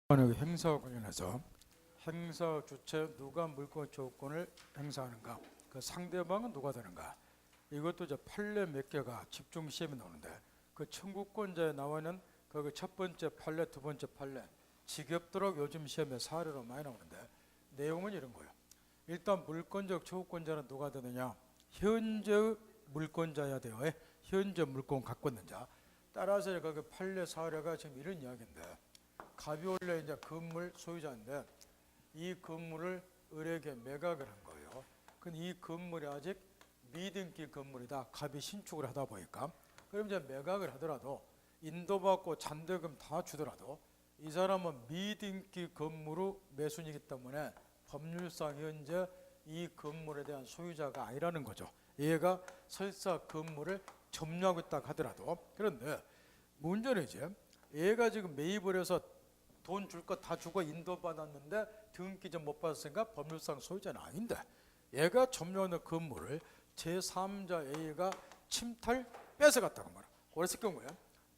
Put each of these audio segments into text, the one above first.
행사와 관련해서 행사 주체 누가 물권 조건을 행사하는가, 그 상대방은 누가 되는가, 이것도 이제 판례 몇 개가 집중 시험에 나오는데 그 청구권자에 나와는 그 첫 번째 판례, 두 번째 판례 지겹도록 요즘 시험에 사례로 많이 나오는데 내용은 이런 거예요. 일단 물권적 청구권자는 누가 되느냐? 현재 물권자야 돼요. 현재 물권 갖고 있는 자. 따라서 그 판례 사례가 지금 이런 이야기인데, 갑이 원래 이제 건물 소유자인데 이 건물을 을에게 매각을 한 거예요. 근데 이 건물이 아직 미등기 건물이다. 갑이 신축을 하다 보니까 그럼 이제 매각을 하더라도 인도받고 잔대금 다 주더라도 이 사람은 미등기 건물의 매수인이기 때문에 법률상 현재 이 건물에 대한 소유자가 아니라는 거죠. 얘가 설사 건물을 점유하고 있다 하더라도. 그런데 문제는 이제 얘가 지금 매입을 해서 돈 줄 거 다 주고 인도받았는데 등기 좀 못 받았으니까 법률상 소유자는 아닌데 얘가 점유하는 건물을 제3자 A가 침탈 뺏어갔다고 말이야. 그랬을 경우에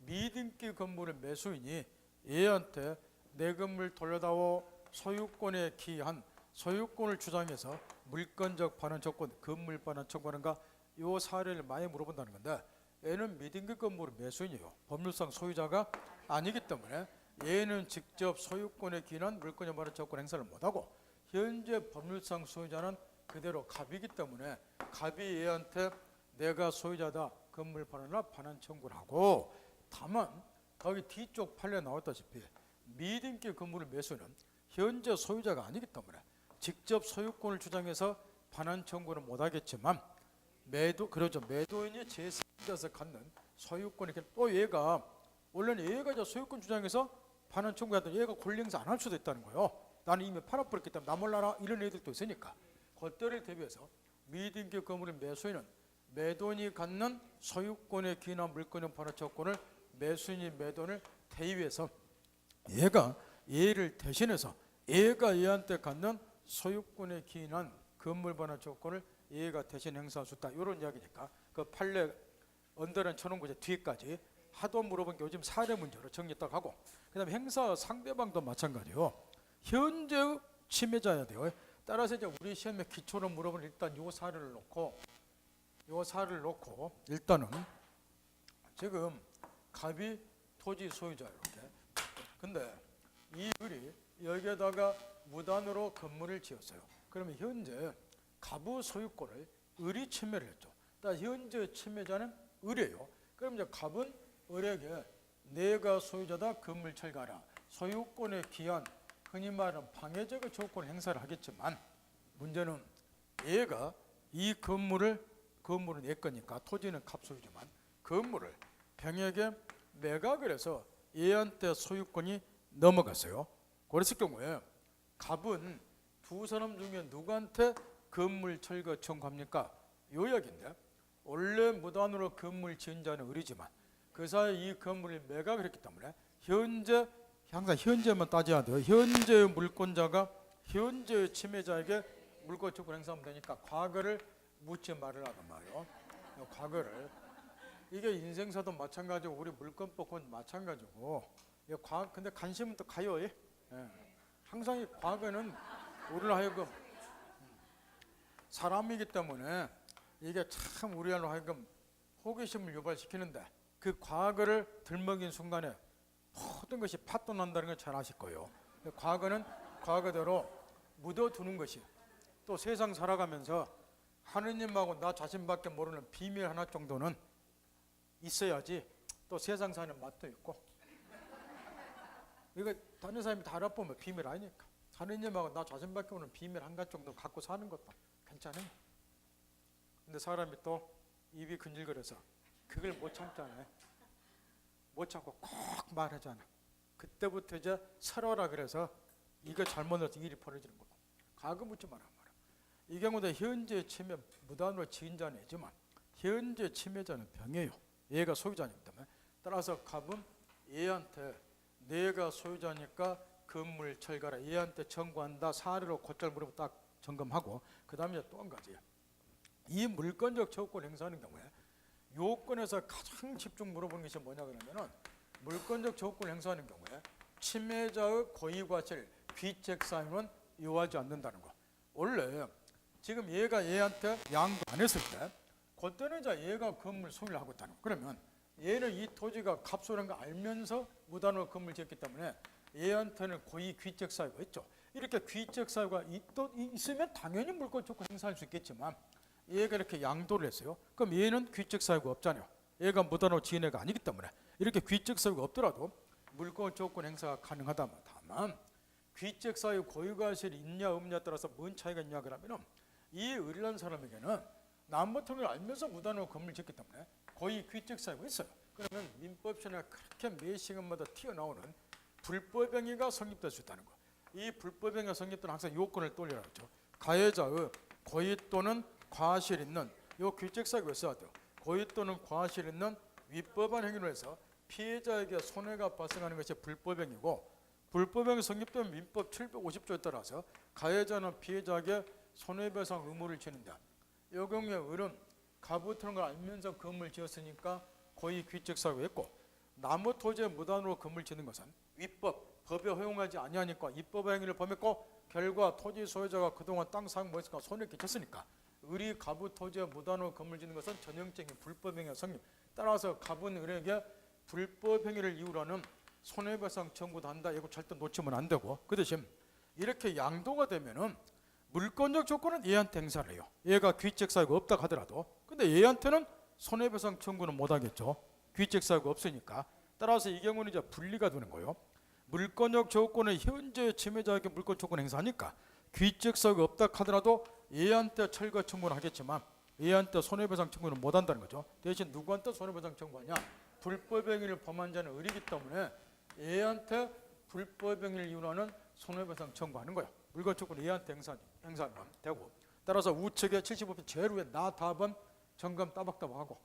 미등기 건물의 매수인이 얘한테 내 건물 돌려다오 소유권에 기한 소유권을 주장해서 물권적 반환 조건, 건물 반환 청구하는가, 이 사례를 많이 물어본다는 건데 얘는 미등기 건물의 매수인이에요. 법률상 소유자가 아니기 때문에 얘는 직접 소유권에 기인한 물권적 반환 조건 행사를 못하고 현재 법률상 소유자는 그대로 갑이기 때문에 갑이 얘한테 내가 소유자다 건물 반환이나 반환 청구를 하고, 다만 거기 뒤쪽 판례에 나왔다시피 미등기 건물의 매수는 현재 소유자가 아니기 때문에 직접 소유권을 주장해서 반환 청구는 못하겠지만 매도인이 제3자에서 갖는 소유권이 또 얘가 원래는 얘가 이제 소유권 주장해서 반환 청구하던 얘가 권리 행사 안 할 수도 있다는 거예요. 나는 이미 팔아버렸기 때문에 나 몰라라 이런 애들도 있으니까 그때를 대비해서 미등기 건물의 매수인은 매도인이 갖는 소유권에 기인한 물권형 반환 조건을 매수인이 매도인을 대위해서 얘가 얘를 대신해서 얘가 얘한테 갖는 소유권에 기인한 건물 반환 조건을 얘가 대신 행사할 수 있다. 이런 이야기니까 그 판례 언더라인 쳐놓은 거 뒤에까지 하도 물어본 게 요즘 사례 문제로 정리 딱 하고, 그 다음에 행사 상대방도 마찬가지요. 현재 침해자야 돼요. 따라서 이제 우리 시험에 기초로 물어보는 일단 요 사례를 놓고 일단은 지금 갑이 토지 소유자예요. 이렇게. 근데 이 을이 여기에다가 무단으로 건물을 지었어요. 그러면 현재 갑의 소유권을 을이 침해를 했죠. 따라서 현재 침해자는 을이에요. 그럼 이제 갑은 을에게 내가 소유자다 건물 철거하라 소유권에 기한 흔히 말하는 방해적의 조건을 행사를 하겠지만, 문제는 얘가 이 건물은 내 거니까 토지는 갑 소유지만 건물을 병에게 매각을 해서 얘한테 소유권이 넘어갔어요. 그랬을 경우에 갑은 두 사람 중에 누구한테 건물 철거 청구합니까? 요 이야기인데 원래 무단으로 건물 지은 자는 을이지만 그 사이에 이 건물을 매각을 했기 때문에 항상 현재만 따져야 돼요. 현재 물권자가 현재 침해자에게 물권 청구 행사하면 되니까 과거를 묻지 말으라는 말이에요. 과거를. 이게 인생사도 마찬가지고 우리 물권법은 마찬가지고. 근데 관심은 또 가요. 예. 항상 이 과거는 우리를 하여금 사람이기 때문에 이게 참 우리로 하여금 호기심을 유발시키는데 그 과거를 들먹인 순간에 모든 것이 파도 난다는 걸 잘 아실 거예요. 과거는 과거대로 묻어두는 것이, 또 세상 살아가면서 하느님하고 나 자신밖에 모르는 비밀 하나 정도는 있어야지 또 세상 사는 맛도 있고, 이거 다른 사람이 다 알아보면 비밀 아니니까 하느님하고 나 자신밖에 모르는 비밀 한 가지 정도 갖고 사는 것도 괜찮아요. 근데 사람이 또 입이 근질거려서 그걸 못 참잖아요. 못 참고 꼭 말하잖아. 그때부터 이제 서러라 그래서 이거 잘못해서 일이 벌어지는 거고. 과거 묻지 마라 말이야. 이 경우도 현재 침해 무단으로 지은 자는 애지만 현재 침해자는 병이에요. 얘가 소유자이기 때문에. 따라서 갑은 얘한테 내가 소유자니까 건물 철거라 얘한테 청구한다. 사례로 곧잘 물어보고 딱 점검하고, 그 다음에 또 한 가지, 이 물권적 청구권 행사하는 경우에 요건에서 가장 집중 물어보는 것이 뭐냐 그러면은 물권적 청구권 행사하는 경우에 침해자의 고의과실 귀책 사유는 요하지 않는다는 거. 원래 지금 얘가 얘한테 양도 안 했을 때 그때는 이제 얘가 건물 소유를 하고 있다는 거. 그러면 얘는 이 토지가 값소리라는 거 알면서 무단으로 건물 지었기 때문에 얘한테는 고의 귀책 사유가 있죠. 이렇게 귀책 사유가 있으면 당연히 물권 조건 행사할 수 있겠지만 얘가 이렇게 양도를 했어요. 그럼 얘는 귀책 사유가 없잖아요. 얘가 무단으로 지은 애가 아니기 때문에 이렇게 귀책 사유가 없더라도 물권 조건 행사가 가능하다면, 다만 귀책 사유 고의과실이 있냐 없냐에 따라서 뭔 차이가 있냐 그러면은 이 의뢰한 사람에게는 남부통을 알면서 무단으로 건물 짓기 때문에 고의 귀책 사유가 있어요. 그러면 민법시행에 그렇게 매 시간마다 튀어나오는 불법행위가 성립될 수 있다는 거. 이 불법행위가 성립되는 항상 요건을 떠올리라고 했죠. 가해자의 고의 또는 과실 있는 요 귀책 사유가 있어야 돼요. 고의 또는 과실 있는 위법한 행위로 해서 피해자에게 손해가 발생하는 것이 불법행위고, 불법행위 성립되면 민법 750조에 따라서 가해자는 피해자에게 손해배상 의무를 지는다. 이 경우에 을은 가부토는 걸 알면서 건물 지었으니까 고의 귀책 사유가 있고, 나무 토지에 무단으로 건물 짓는 것은 위법, 법에 허용하지 아니하니까 입법 행위를 범했고, 결과 토지 소유자가 그동안 땅 사용 못했으니까 손해를 끼쳤으니까 을이 가부 토지에 무단으로 건물 짓는 것은 전형적인 불법행위가 성립. 따라서 갑은 을에게 불법행위를 이유로 하는 손해배상 청구도 한다. 이거 절대 놓치면 안 되고, 그 대신 이렇게 양도가 되면은 물권적 조건은 얘한테 행사를 해요. 얘가 귀책 사유가 없다 하더라도. 근데 얘한테는 손해배상 청구는 못 하겠죠. 귀책 사유가 없으니까. 따라서 이 경우는 이제 분리가 되는 거예요. 물권적 조건은 현재 침해자에게 물권 조건 행사하니까 귀책 사유가 없다 하더라도 얘한테 철거 청구는 하겠지만 얘한테 손해배상 청구는 못 한다는 거죠. 대신 누구한테 손해배상 청구하냐? 불법행위를 범한 자는 을이기 때문에 얘한테 불법행위를 이유로 하는 손해배상 청구하는 거예요. 물권 조건은 얘한테 행사하면 되고, 따라서 우측의 75편 제일 위에 나 답은 정감 따박따박하고,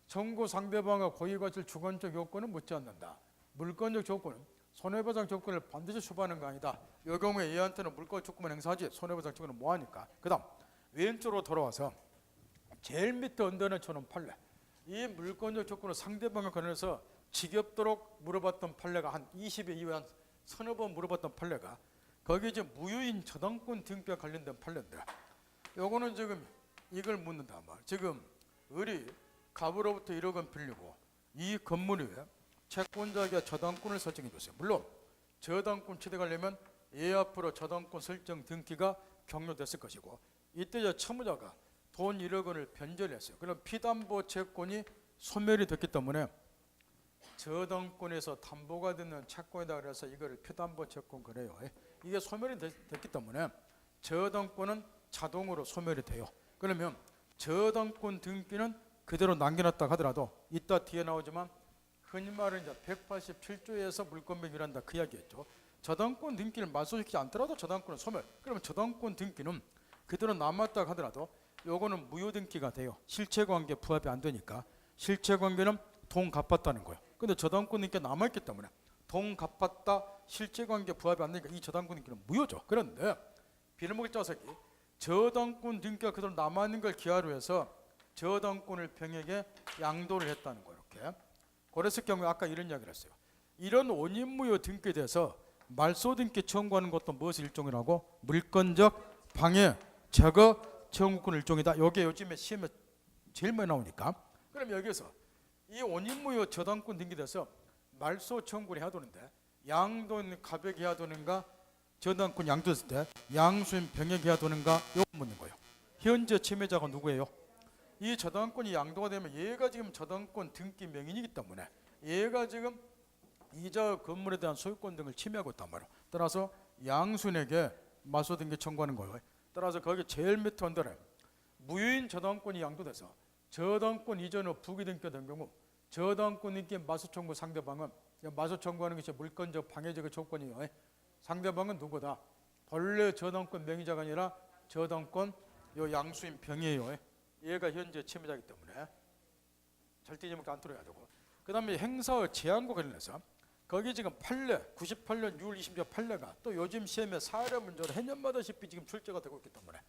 청구 상대방의 고의과실 주관적 요건은 묻지 않는다. 물권적 조건은 손해배상 조건을 반드시 수반하는 거 아니다. 이 경우에 얘한테는 물권 조건만 행사하지 손해배상 조건은 뭐하니까. 그 다음 왼쪽으로 돌아와서 제일 밑에 언더는 저는 판례. 이 물권적 조건을 상대방에 관해서 지겹도록 물어봤던 판례가 한 20여 이후에 한 서너 번 물어봤던 판례가, 거기 이제 무효인 저당권 등기와 관련된 판례인데, 요거는 지금 이걸 묻는다 말. 지금 을이 갑으로부터 1억 원 빌리고 이 건물 위에 채권자에게 저당권을 설정해 줬어요. 물론 저당권 취득하려면 얘 앞으로 저당권 설정 등기가 격려됐을 것이고, 이때 이제 채무자가 돈 1억 원을 변절했어요. 그럼 피담보 채권이 소멸이 됐기 때문에 저당권에서 담보가 되는 채권이다 그래서 이거를 피담보 채권 그래요. 이게 소멸이 됐기 때문에 저당권은 자동으로 소멸이 돼요. 그러면 저당권 등기는 그대로 남겨놨다 하더라도 이따 뒤에 나오지만 흔히 말하는 이제 187조에서 물권배기란다 그 이야기였죠. 저당권 등기를 말소시키지 않더라도 저당권은 소멸. 그러면 저당권 등기는 그대로 남았다 하더라도 요거는 무효 등기가 돼요. 실체관계 부합이 안 되니까. 실체관계는 돈 갚았다는 거예요. 근데 저당권 등기가 남아있기 때문에 돈 갚았다 실체관계 부합이 안 되니까 이 저당권 등기는 무효죠. 그런데 빌어먹을 자석이 저당권 등기가 그대로 남아있는 걸 기하로 해서 저당권을 병에게 양도를 했다는 거예요. 이렇게. 그랬을 경우에 아까 이런 이야기를 했어요. 이런 원인무효 등기에 대해서 말소 등기 청구하는 것도 무엇을 일종이라고? 물권적 방해, 제거, 청구권 일종이다. 여기에 요즘에 시험에 제일 많이 나오니까. 그럼 여기서 이 원인무효 저당권 등기돼서 말소 청구를 해야 되는데 양도는 가벽이 해야 되는가? 저당권 양도했을 때 양수인 병역이 해야 되는가? 이거 묻는 거예요. 현재 침해자가 누구예요? 이 저당권이 양도가 되면 얘가 지금 저당권 등기 명인이기 때문에 얘가 지금 이자 건물에 대한 소유권 등을 침해하고 있단 말이에요. 따라서 양수인에게 말소 등기 청구하는 거예요. 따라서 거기 제일 밑에 언더래 무효인 저당권이 양도돼서 저당권 이전 후 부기 등기가 된 경우 저당권 등기 말소 청구 상대방은 말소 청구하는 것이 물권적 방해적 조건이에요. 상대방은 누구다? 본래 저당권 명의자가 아니라 저당권 요 양수인 병이에요. 얘가 현재 침해자이기 때문에 절대 잊어먹지 않도록 해야 되고, 그 다음에 행사의 제한과 관련해서 거기 지금 판례 98년 6월 20일 판례가 또 요즘 시험에 사례 문제로 해년마다시피 지금 출제가 되고 있기 때문에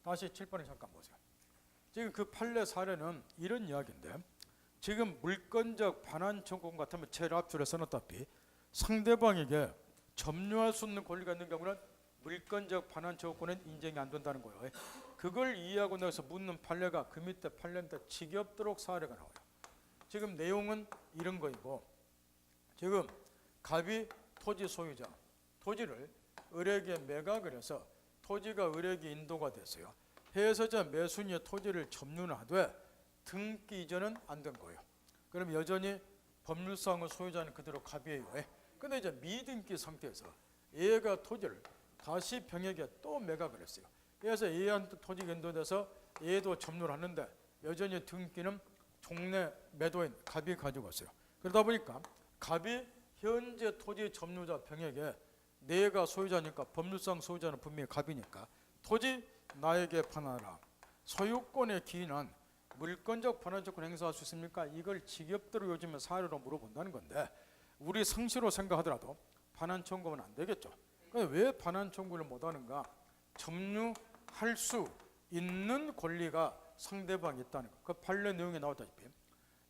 다시 칠판에 잠깐 보세요. 지금 그 판례 사례는 이런 이야기인데, 지금 물권적 반환 청구권 같으면 제일 앞줄에 써놨다시피 상대방에게 점유할 수 있는 권리가 있는 경우는 물권적 반환 청구권은 인정이 안 된다는 거예요. 그걸 이해하고 나서 묻는 판례가 그 밑에 판례 밑에 지겹도록 사례가 나와요. 지금 내용은 이런 거이고, 지금 갑이 토지 소유자, 토지를 을에게 매각을 해서 토지가 을에게 인도가 됐어요. 해서자 매수인의 토지를 점유는 하되 등기 이전은 안 된 거예요. 그럼 여전히 법률상의 소유자는 그대로 갑이에요. 근데 이제 미등기 상태에서 얘가 토지를 다시 병에게 또 매각을 했어요. 그래서 얘한테 토지가 인도돼서 얘도 점유를 하는데 여전히 등기는 종래 매도인 갑이 가지고 왔어요. 그러다 보니까 갑이 현재 토지 점유자 병에게 내가 소유자니까 법률상 소유자는 분명히 갑이니까 토지 나에게 판하라. 소유권의 기인은 물권적 반환조건 행사할 수 있습니까? 이걸 직업대로 요즘에 사례로 물어본다는 건데 우리 상시로 생각하더라도 반환 청구는 안 되겠죠. 그런데 왜 반환 청구를 못하는가? 점유할 수 있는 권리가 상대방이 있다는 거. 그 판례 내용에 나왔다시피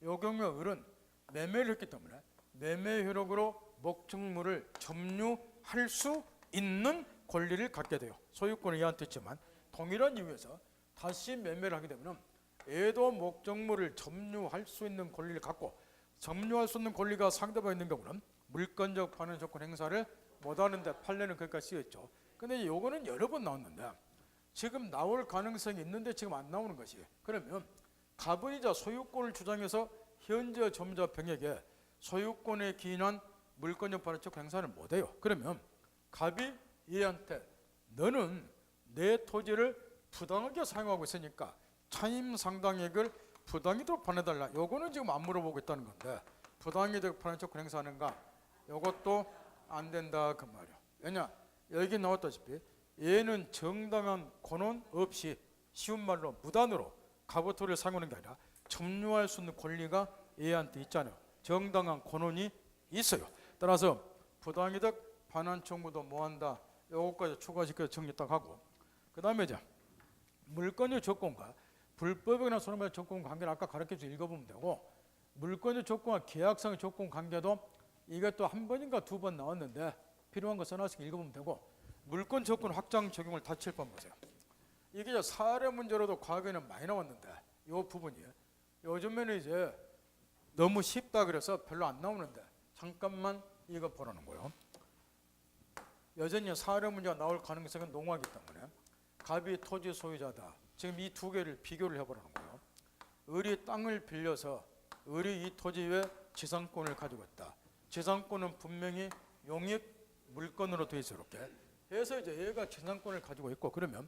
요 경우 을은 매매를 했기 때문에 매매 효력으로 목적물을 점유할 수 있는 권리를 갖게 돼요. 소유권은 얘한테 있지만 동일한 이유에서 다시 매매를 하게 되면 얘도 목적물을 점유할 수 있는 권리를 갖고 점유할 수 있는 권리가 상대방에 있는 경우는 물권적 반환 조건 행사를 못하는데 판례는 거기까지 쓰여있죠. 근데 요거는 여러 번 나왔는데 지금 나올 가능성이 있는데 지금 안 나오는 것이, 그러면 갑의자 소유권을 주장해서 현재 점유자 병에게 소유권에 기인한 물권적 반환 조건 행사를 못해요. 그러면 갑이 얘한테 너는 내 토지를 부당하게 사용하고 있으니까 차임 상당액을 부당이득 반해달라. 요거는 지금 안 물어보고 있다는 건데 부당이득 반환 조건 행사하는가? 요것도 안 된다 그 말이야. 왜냐? 여기 나왔다시피 얘는 정당한 권한 없이 쉬운 말로 무단으로 갑오토를 사용하는 게 아니라 점유할 수 있는 권리가 얘한테 있잖아요. 정당한 권한이 있어요. 따라서 부당이득 반환 청구도 뭐한다. 요것까지 추가시켜서 정리 딱 하고, 그 다음에 이제 물권의 조건과 불법이나 손해배상 조건 관계를 아까 가르쳐서 읽어보면 되고, 물권의 조건과 계약상의 조건 관계도 이것도 한 번인가 두 번 나왔는데 필요한 거 써놔서 읽어보면 되고, 물권 조건 확장 적용을 다 7번 보세요. 이게 사례 문제로도 과거에는 많이 나왔는데 이 부분이 요즘에는 이제 너무 쉽다 그래서 별로 안 나오는데 잠깐만 이거 보라는 거예요. 여전히 사례 문제가 나올 가능성은 농후하기 때문에 갑이 토지 소유자다. 지금 이 두 개를 비교를 해보라는 거예요. 을이 땅을 빌려서 을이 이 토지 위에 지상권을 가지고 있다. 지상권은 분명히 용익 물권으로 돼 있어. 이렇게 해서 이제 얘가 지상권을 가지고 있고, 그러면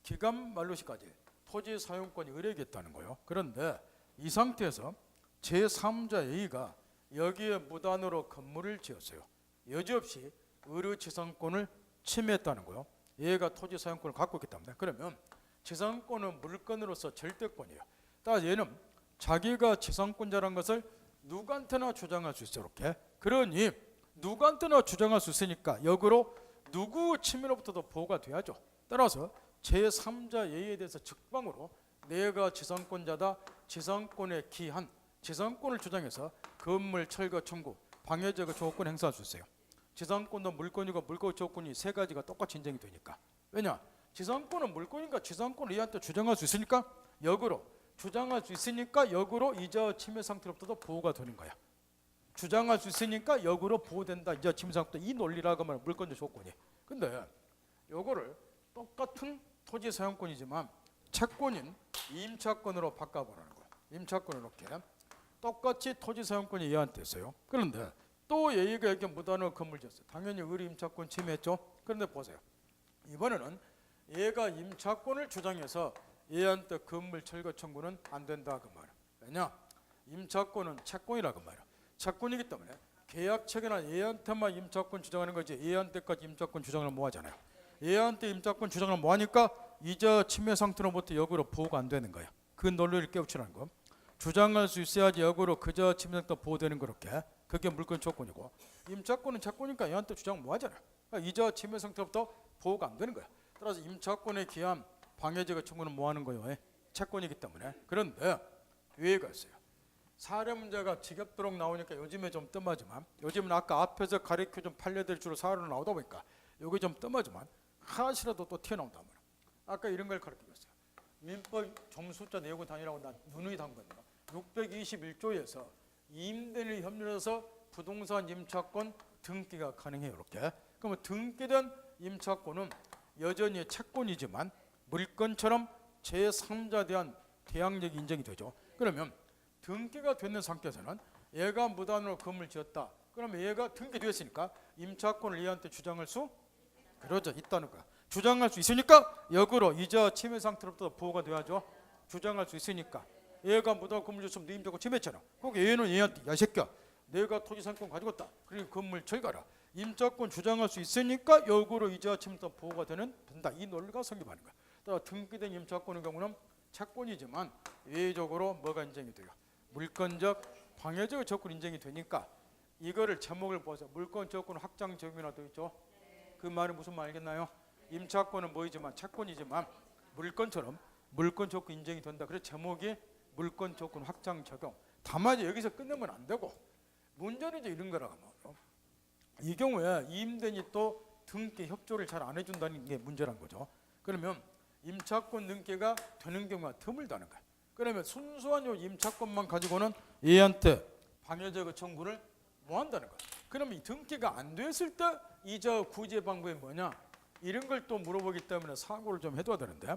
기간 만료시까지 토지 사용권이 을에게 있다는 거예요. 그런데 이 상태에서 제3자 A가 여기에 무단으로 건물을 지었어요. 여지없이 을의 지상권을 침해했다는 거예요. 얘가 토지 사용권을 갖고 있기 때문에. 그러면 지상권은 물권으로서 절대권이에요. 따라서 얘는 자기가 지상권자라는 것을 누구한테나 주장할 수 있어요. 이렇게. 그러니 누구한테나 주장할 수 있으니까 역으로 누구 침해로부터도 보호가 돼야죠. 따라서 제3자 A에 대해서 직방으로 내가 지상권자다, 지상권에 기한 지상권을 주장해서 건물 철거 청구, 방해적 조건 행사할 수 있어요. 지상권도 물권이고 물권 조건이 세 가지가 똑같이 인정이 되니까. 왜냐? 지상권은 물권이니까 지상권을 얘한테 주장할 수 있으니까 역으로 주장할 수 있으니까 역으로 이자 침해 상태로부터도 보호가 되는 거야. 주장할 수 있으니까 역으로 보호된다. 이자 침해 상태, 이 논리라고 하면 물권적 조건이. 근데 요거를 똑같은 토지 사용권이지만 채권인 임차권으로 바꿔보라는 거야. 임차권을 이렇게 똑같이 토지 사용권이 얘한테 있어요. 그런데 또 얘가 이렇게 무단으로 건물 지었어요. 당연히 을이 임차권 침해했죠. 그런데 보세요. 이번에는 얘가 임차권을 주장해서 얘한테 건물 철거 청구는 안 된다 그 말이야. 왜냐? 임차권은 채권이라 그 말이야. 채권이기 때문에 계약 체결한 얘한테만 임차권 주장하는 거지 얘한테까지 임차권 주장을 뭐 하잖아요. 얘한테 임차권 주장을 뭐 하니까 이자 침해 상태로부터 역으로 보호가 안 되는 거야. 그 논리를 깨우치라는 거. 주장할 수 있어야지 역으로 그저 침해 상태 보호되는 그렇게. 그게 물권 조건이고, 임차권은 채권이니까 얘한테 주장 뭐 하잖아요. 그러니까 이자 침해 상태로부터 보호가 안 되는 거야. 따라서 임차권에 기한 방해제거 청구는 뭐 하는 거예요? 채권이기 때문에. 그런데 위에가 있어요. 사례 문제가 지겹도록 나오니까 요즘에 좀 뜸하지만, 요즘은 아까 앞에서 가르쳐준 판례들 주로 사례로 나오다 보니까 여기 좀 뜸하지만 하나씩이라도 또 튀어나온단 말이야. 아까 이런 걸 가르쳐줬어요. 민법 점수자 내용을 다니라고 난 누누이 단 겁니다. 621조에서 임대인을 협력해서 부동산 임차권 등기가 가능해요. 이렇게. 그러면 등기된 임차권은 여전히 채권이지만 물건처럼 제3자에 대한 대항력이 인정이 되죠. 그러면 등기가 되는 상태에서는 얘가 무단으로 건물 지었다. 그러면 얘가 등기되었으니까 임차권을 얘한테 주장할 수 그러죠. 있다는 거야. 주장할 수 있으니까 역으로 이자 침해 상태로부터 보호가 돼야죠. 주장할 수 있으니까. 얘가 무단으로 건물 지었으면 네 임차권 침해했잖아. 거기 얘는 얘한테 야 새끼야 내가 토지 상권 가지고 있다. 그러니까 건물 철거라. 임차권 주장할 수 있으니까 역으로 이자 침해부터 보호가 된다. 이 논리가 성립하는 거야. 따라 등기된 임차권의 경우는 채권이지만 예외적으로 뭐가 인정이 돼요? 물권적 방해적 조건 인정이 되니까 이거를 제목을 보세요. 물권 조건 확장 적용이라 되어 있죠. 그 말은 무슨 말 알겠나요? 임차권은 뭐이지만 채권이지만 물권처럼 물권 조건 인정이 된다. 그래서 제목이 물권 조건 확장 적용. 다만 여기서 끝내면 안 되고 문제는 이제 이런 거라고 말이에요. 이 경우에 임대인이 또 등기 협조를 잘 안 해준다는 게 문제란 거죠. 그러면 임차권 등기가 되는 경우가 드물다는 거야. 그러면 순수한 요 임차권만 가지고는 얘한테 방해적 청구를 못 한다는 거야. 그러면 이 등기가 안 됐을 때 이자 구제 방법이 뭐냐? 이런 걸 또 물어보기 때문에 사고를 좀 해둬야 되는데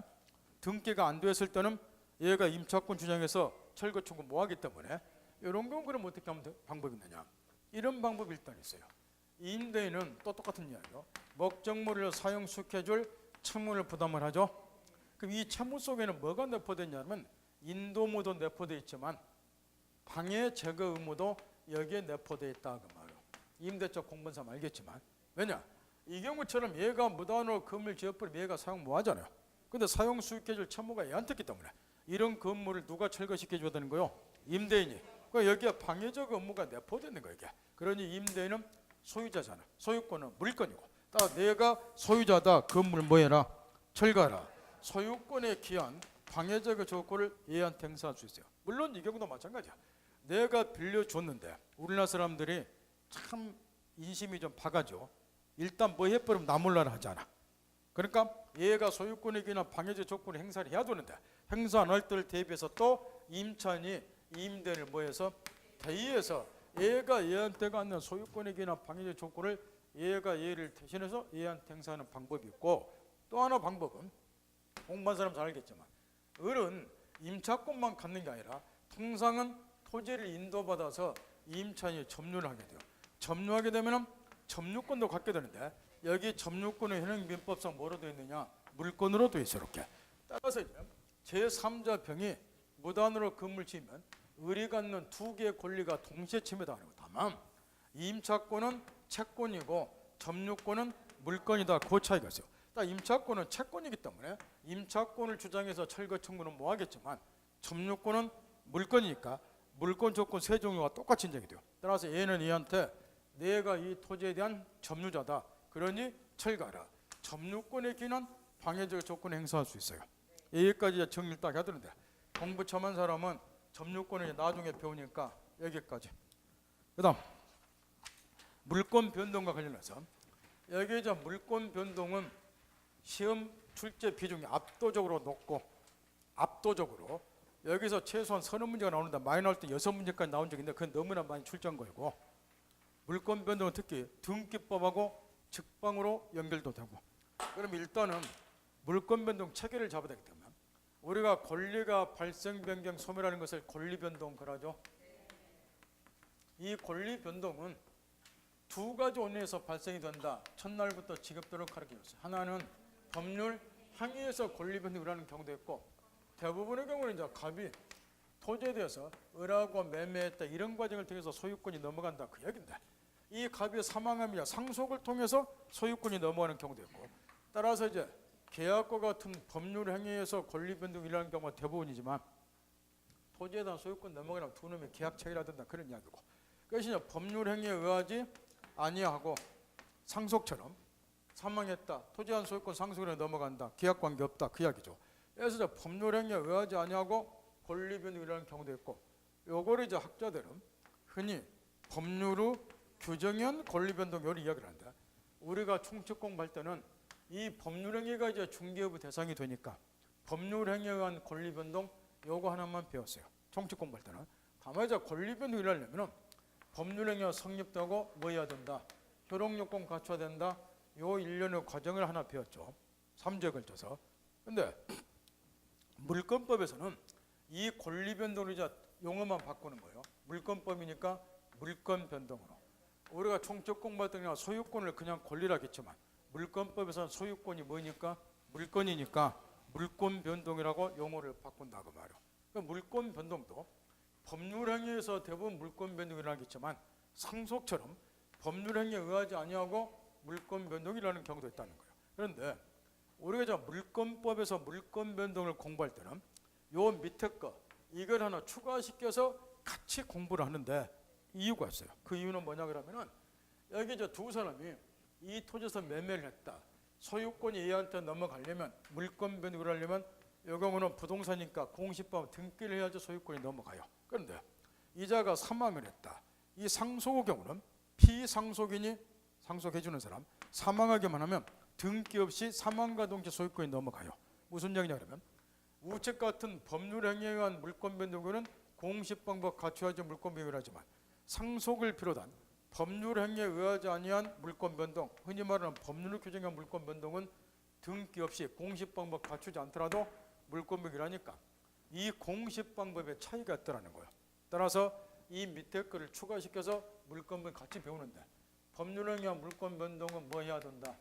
등기가 안 됐을 때는 얘가 임차권 주장해서 철거 청구 못 하기 때문에 이런 경우 그럼 어떻게 하면 방법이 있느냐? 이런 방법이 일단 있어요. 임대인은 또 똑같은 이야기요. 목적물을 사용 스케줄 채무를 부담을 하죠. 그럼 이 채무 속에는 뭐가 내포되냐면 인도무도 내포되어 있지만 방해 제거 의무도 여기에 내포되어 있다 그 말이에요. 임대차 공본상 알겠지만 왜냐? 이 경우처럼 얘가 무단으로 건물 지어버리면 얘가 사용 못 하잖아요. 근데 사용 수익해줄 채무가 얘한테 있기 때문에 이런 건물을 누가 철거시켜줘야 되는 거요? 임대인이. 그러니까 여기에 방해적 의무가 내포되는 거예요. 이게. 그러니 임대인은 소유자잖아. 소유권은 물건이고. 따라 내가 소유자다. 건물 뭐해라? 철거하라. 소유권에 기한 방해적 조건을 얘한테 행사할 수 있어요. 물론 이 경우도 마찬가지야. 내가 빌려줬는데 우리나라 사람들이 참 인심이 좀 박하죠. 일단 뭐 해버리면 나 몰라라 하잖아. 그러니까 얘가 소유권에 기한 방해적 조건을 행사를 해야 되는데 행사 안 할 때를 대비해서 또 임차인이 임대인을 뭐해서 대의해서 얘가 얘한테 갖는 소유권에 기한 방해적 조건을 얘가 얘를 대신해서 얘한테 행사하는 방법이 있고 또 하나 방법은 공부한 사람 잘 알겠지만 을은 임차권만 갖는 게 아니라 통상은 토지를 인도받아서 임차인이 점유를 하게 돼요. 점유하게 되면 점유권도 갖게 되는데 여기 점유권의 현행민법상 뭐로 되어 있느냐? 물권으로 되어 있어 이렇게. 따라서 이제 제3자 병이 무단으로 건물 지으면 을이 갖는 두 개의 권리가 동시에 침해당하는 거. 다만 임차권은 채권이고 점유권은 물권이다. 그 차이가 있어요. 임차권은 채권이기 때문에 임차권을 주장해서 철거 청구는 못 하겠지만 점유권은 물권이니까 물권 조건 세 종류가 똑같이 인정이 돼요. 따라서 얘는 얘한테 내가 이 토지에 대한 점유자다. 그러니 철거하라. 점유권에 기한 방해적 조건 행사할 수 있어요. 여기까지 정리를 딱 해야 되는데 공부 처음한 사람은 점유권을 나중에 배우니까 여기까지. 그 다음 물권 변동과 관련해서 여기 이제 물권 변동은 시험 출제 비중이 압도적으로 높고 압도적으로 여기서 최소한 30문제가 나오는데 많이 나올 때 6문제까지 나온 적이 있는데 그건 너무나 많이 출제한 거고 물권 변동은 특히 등기법하고 직방으로 연결도 되고 그럼 일단은 물권 변동 체계를 잡아야 되기 때문에 우리가 권리가 발생 변경 소멸하는 것을 권리 변동 그러죠. 이 권리 변동은 두 가지 원인에서 발생이 된다. 첫날부터 지겹도록 가르쳐줬어요. 하나는 법률 행위에서 권리 변동이라는 경우도 있고 대부분의 경우는 이제 갑이 토지에 대해서 을하고 매매했다 이런 과정을 통해서 소유권이 넘어간다 그 얘기인데 이 갑이 사망하면 상속을 통해서 소유권이 넘어가는 경우도 있고 따라서 이제 계약과 같은 법률 행위에서 권리 변동이라는 경우가 대부분이지만 토지에 대한 소유권 넘어가면 두 놈이 계약 체결해야 된다 그런 이야기고 그것이 이제 법률 행위에 의하지 아니하고 상속처럼 사망했다. 토지에 대한 소유권 상속으로 넘어간다. 계약 관계 없다. 그 이야기죠. 그래서 법률 행위에 의하지 아니하고 권리 변동이라는 경우도 있고 요거를 이제 학자들은 흔히 법률로 규정한 권리변동을 이야기를 한다. 우리가 총칙 공부할 때는 이 법률행위가 이제 중개부 대상이 되니까 법률행위에 의한 권리변동 요거 하나만 배웠어요. 총칙 공부할 때는. 다만 이제 권리변동을 하려면 법률행위가 성립되고 뭐 해야 된다. 효력요건 갖춰야 된다. 요 일련의 과정을 하나 배웠죠. 3주에 걸쳐서. 근데 물권법에서는 이 권리변동을 이제 용어만 바꾸는 거예요. 물권법이니까 물권변동으로. 우리가 총칙 공부할 때는 소유권을 그냥 권리라겠지만 물권법에서는 소유권이 뭐니까 물권이니까 물권변동이라고 용어를 바꾼다고 말이에요. 그러니까 물권변동도 법률행위에서 대부분 물권변동이라겠지만 상속처럼 법률행위에 의하지 아니하고 물권변동이라는 경우도 있다는 거예요. 그런데 우리가 저 물권법에서 물권변동을 공부할 때는 요 밑에 거 이걸 하나 추가시켜서 같이 공부를 하는데 이유가 있어요. 그 이유는 뭐냐 그러면은 여기 이제 두 사람이 이 토지에서 매매를 했다. 소유권이 얘한테 넘어가려면 물권변동을 하려면 이 경우는 부동산이니까 공시법 등기를 해야지 소유권이 넘어가요. 그런데 이자가 사망을 했다. 이 상속의 경우는 피상속인이 상속해주는 사람 사망하기만 하면 등기 없이 사망과 동시에 소유권이 넘어가요. 무슨 얘기냐 그러면 우측 같은 법률행위에 의한 물권변동은 공시방법 갖춰야지 물권변동을 하지만 상속을 비롯한 법률행위에 의하지 아니한 물권변동 흔히 말하는 법률을 규정한 물권변동은 등기 없이 공시방법 갖추지 않더라도 물권변동이라니까 이 공시방법의 차이가 있더라는 거예요. 따라서 이 밑에 거를 추가시켜서 물권변동 같이 배우는데 법률행위와 물권변동은 뭐 해야 된다.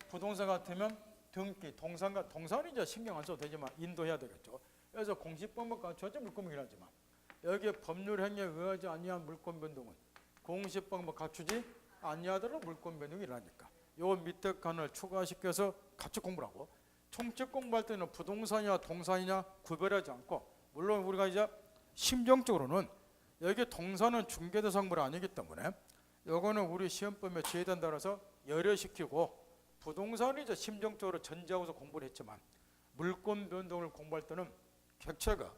부동산 같으면 등기, 동산이 이제 신경 안 써도 되지만 인도해야 되겠죠. 그래서 공시방법 갖춰야지 물권변동을 하지만 여기에 법률행위에 의하지 아니한 물권변동은 공시방법 갖추지 아니하더라도 물권변동이 일어나니까 요 밑에 칸을 추가시켜서 같이 공부를 하고 총칙 공부할 때는 부동산이냐 동산이냐 구별하지 않고 물론 우리가 이제 심정적으로는 여기 동산은 중개대상물 아니기 때문에 요거는 우리 시험법에 제외된 따라서 열애시키고 부동산이 이제 심정적으로 전제하고서 공부를 했지만 물권변동을 공부할 때는 객체가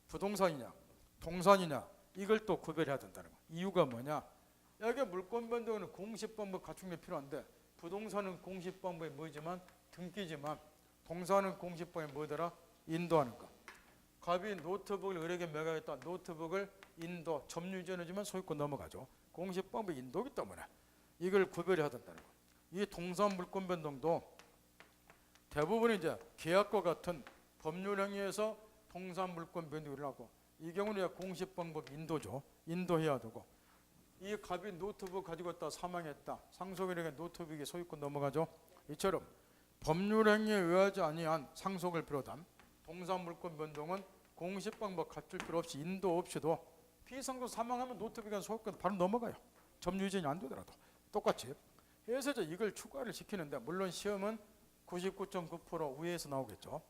부동산이냐 동산이냐 이걸 또 구별해야 된다는 거예요. 이유가 뭐냐? 여기 물권변동은 공시방법 갖춘 게 필요한데 부동산은 공시방법이 뭐지만 등기지만 동산은 공시방법이 뭐더라? 인도하는 거. 갑이 노트북을 을에게 매각했다. 노트북을 인도 점유전해주면 소유권 넘어가죠. 공시방법이 인도기 때문에 이걸 구별해야 된다는 거예요. 이 동산 물권변동도 대부분 이제 계약과 같은 법률행위에서 동산 물권변동을 하고 이 경우는 공시방법 인도죠. 인도해야 되고 이 갑이 노트북 가지고 있다 사망했다. 상속인에게 노트북이 소유권 넘어가죠. 이처럼 법률행위에 의하지 아니한 상속을 비롯한 동산 물권변동은 공시방법 갖출 필요 없이 인도 없이도 피상속 사망하면 노트북이 소유권 바로 넘어가요. 점유전이 안 되더라도 똑같이 해서 이걸 추가를 시키는데 물론 시험은 99.9% 위에서 나오겠죠.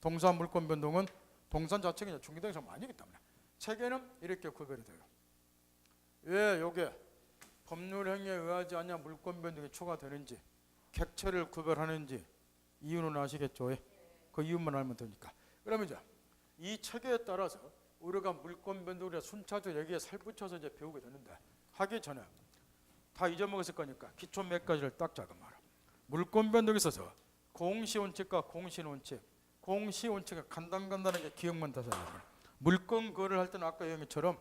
동산 물권변동은 동산 자체가 중개대상 아니기 때문에 책에는 이렇게 구별이 돼요. 왜 이게 법률행위에 의하지 않냐 물권변동이 추가되는지 객체를 구별하는지 이유는 아시겠죠? 그 이유만 알면 되니까. 그러면 이제 이 체계에 따라서 우리가 물권변동을 순차적으로 여기에 살붙여서 이제 배우게 되는데 하기 전에 다 잊어먹었을 거니까 기초 몇 가지를 딱 잡아 말아. 물권변동에 있어서 공시원칙과 공신원칙. 공시원칙은 간단하게 기억만 다서 물권 거래를 할 때는 아까 얘기처럼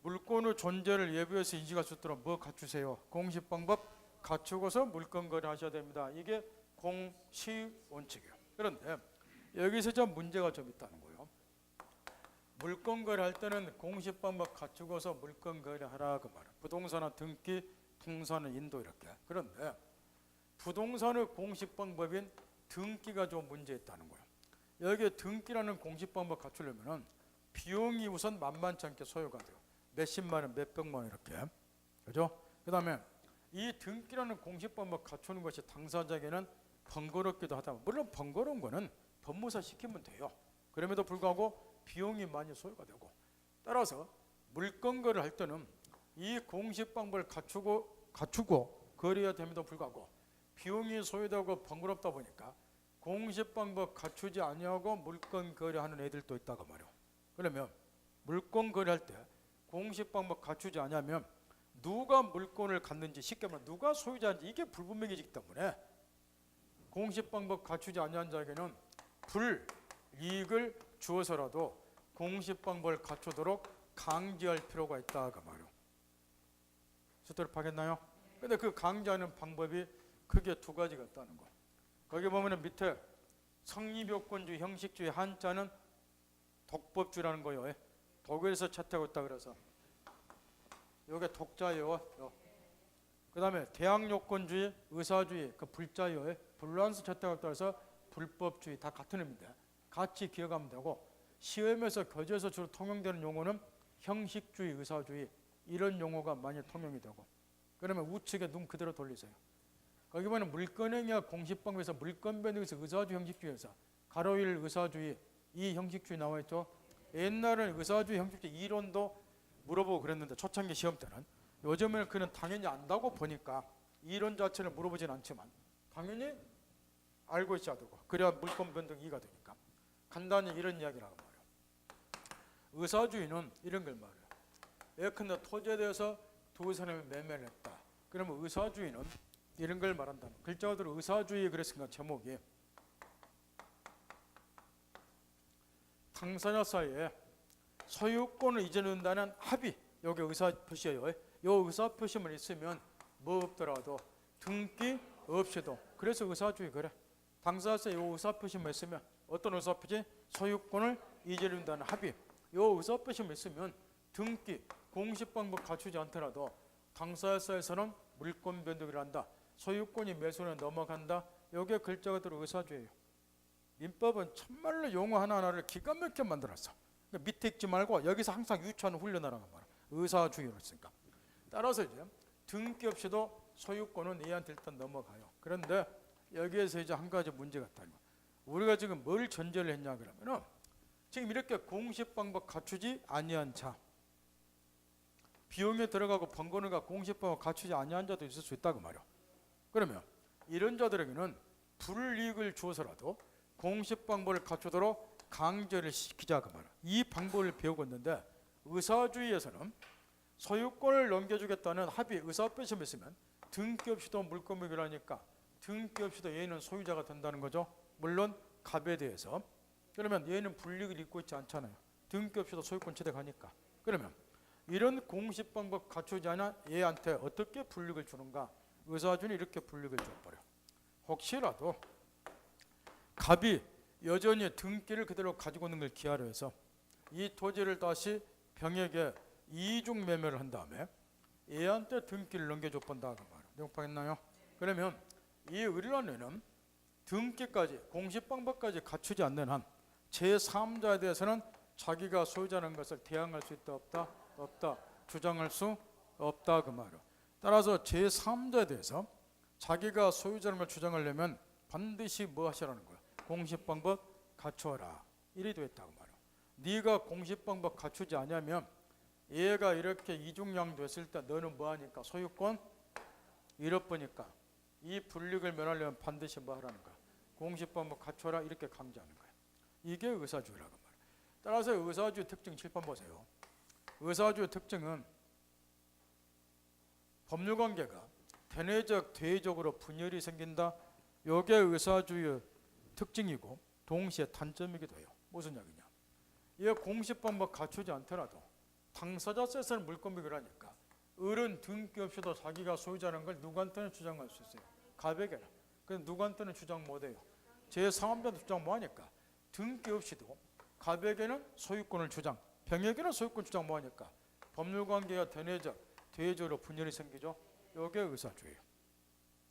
물권의 존재를 예비해서 인식할 수 있도록 뭐 갖추세요? 공시방법 갖추고서 물권 거래하셔야 됩니다. 이게 공시원칙이에요. 그런데 여기서 좀 문제가 좀 있다는 거예요. 물권 거래할 때는 공시방법 갖추고서 물권 거래하라 그 말이에요. 부동산은 등기, 동산은 인도 이렇게. 그런데 부동산의 공시방법인 등기가 좀 문제 있다는 거예요. 여기에 등기라는 공시방법 갖추려면 비용이 우선 만만치 않게 소요가 돼요. 몇십만 원, 몇백만 원 이렇게. 그죠? 그 다음에 이 등기라는 공시방법 갖추는 것이 당사자에게는 번거롭기도 하다. 물론 번거로운 거는 법무사 시키면 돼요. 그럼에도 불구하고 비용이 많이 소요가 되고 따라서 물권 거래를 할 때는 이 공시방법을 갖추고 거래해야 됨에도 불구하고 비용이 소요되고 번거롭다 보니까 공시방법 갖추지 아니하고 물권 거래하는 애들도 있다고 말이에요. 그러면 물건 거래할 때 공식 방법 갖추지 않으면 누가 물건을 갖는지, 쉽게 말하면 누가 소유자인지 이게 불분명해지기 때문에 공식 방법 갖추지 않은 자에게는 불이익을 주어서라도 공식 방법을 갖추도록 강제할 필요가 있다 그 말이에요. 수도를 파겠나요? 근데 그 강제하는 방법이 크게 두 가지가 있다는 거. 거기 보면은 밑에 성립요건주의, 형식주의, 한자는 독법주의라는 거예요. 독일에서 채택하고 있다 그래서 요게 독자예요. 그 다음에 대항요건주의, 의사주의, 그 불자예요. 불란스 채택하고 있다 그래서 불법주의, 다 같은 의미인데 같이 기억하면 되고, 시험에서 교재에서 주로 통용되는 용어는 형식주의, 의사주의 이런 용어가 많이 통용이 되고, 그러면 우측에 눈 그대로 돌리세요. 거기 보면 물건행위와 공식방법에서 물건변경에서 의사주의, 형식주의에서 가로 1 의사주의, 이 형식주의 나와 있죠. 옛날에는 의사주의, 형식주의 이론도 물어보고 그랬는데 초창기 시험 때는, 요즘에는 그는 당연히 안다고 보니까 이론 자체를 물어보진 않지만 당연히 알고 있어야 되고, 그래야 물건 변동 이해가 되니까 간단히 이런 이야기라고 말해요. 의사주의는 이런 걸 말해요. 예컨대 토지에 대해서 두 사람이 매매를 했다. 그러면 의사주의는 이런 걸 말한다. 글자 그대로 의사주의 그랬으니까 제목이 당사자 사이에 소유권을 이전한다는 합의, 여기 의사 표시예요. 이 의사 표시만 있으면 뭐 없더라도 등기 없이도, 그래서 의사주의 그래. 당사자 사이에 이 의사 표시만 있으면, 어떤 의사 표시? 소유권을 이전한다는 합의. 이 의사 표시만 있으면 등기, 공식 방법 갖추지 않더라도 당사자 사이에서는 물권 변동을 한다. 소유권이 매수로 넘어간다. 이게 글자 그대로 의사주의예요. 민법은 참말로 용어 하나하나를 기가 막히게 만들었어. 그러니까 밑에 읽지 말고 여기서 항상 유추하는 훈련하라고 말이야. 의사주의로 했으니까. 따라서 이제 등기 없이도 소유권은 얘한테 일단 넘어가요. 그런데 여기에서 이제 한 가지 문제가 있다는 거야. 우리가 지금 뭘 전제를 했냐 그러면은, 지금 이렇게 공식 방법 갖추지 아니한 자, 비용에 들어가고 번거는가 공식 방법 갖추지 아니한 자도 있을 수 있다고 말이야. 그러면 이런 자들에게는 불이익을 주어서라도 공식 방법을 갖추도록 강제를 시키자고 말이야. 이 방법을 배우고 있는데, 의사주의에서는 소유권을 넘겨주겠다는 합의, 의사표시만 있으면 등기 없이도 물권물기를 하니까 등기 없이도 얘는 소유자가 된다는 거죠. 물론 갑에 대해서. 그러면 얘는 불이익을 입고 있지 않잖아요. 등기 없이도 소유권 취득하니까. 그러면 이런 공식 방법 갖추지 않아 얘한테 어떻게 불이익을 주는가? 의사주는 이렇게 불이익을 줘버려. 혹시라도 갑이 여전히 등기를 그대로 가지고 있는 걸 기하로 해서 이 토지를 다시 병에게 이중 매매를 한 다음에 얘한테 등기를 넘겨줘 본다 그 말이에요. 명확하겠나요? 그러면 이 의료원에는 등기까지, 공식 방법까지 갖추지 않는 한 제3자에 대해서는 자기가 소유자라는 것을 대항할 수 있다 없다? 없다. 주장할 수 없다 그 말이에요. 따라서 제3자에 대해서 자기가 소유자라는 걸 주장하려면 반드시 뭐 하시라는 거야? 공식 방법 갖추어라. 이리 되어 있다고 말이야. 네가 공식 방법 갖추지 않으면 얘가 이렇게 이중양 됐을 때 너는 뭐 하니까? 소유권 잃어버니까 이 불이익을 면하려면 반드시 뭐 하라는 거야? 공식 방법 갖춰라. 이렇게 강조하는 거야. 이게 의사주의라고 말이야. 따라서 의사주의 특징 칠판 보세요. 의사주의 특징은 법률관계가 대내적, 대외적으로 분열이 생긴다. 이게 의사주의의 특징이고 동시에 단점이기도 해요. 무슨 이야기냐? 이 공식 방법 갖추지 않더라도 당사자 세서는 물권비교를 하니까 을은 등기 없이도 자기가 소유자라는 걸 누구한테는 주장할 수 있어요. 갑에게는. 그래서 누구한테는 주장 못해요. 제3자도 주장 못하니까 등기 없이도 갑에게는 소유권을 주장, 병에게는 소유권 주장 못하니까 법률관계가 대내적, 대외적으로 분열이 생기죠. 이게 의사주의예요.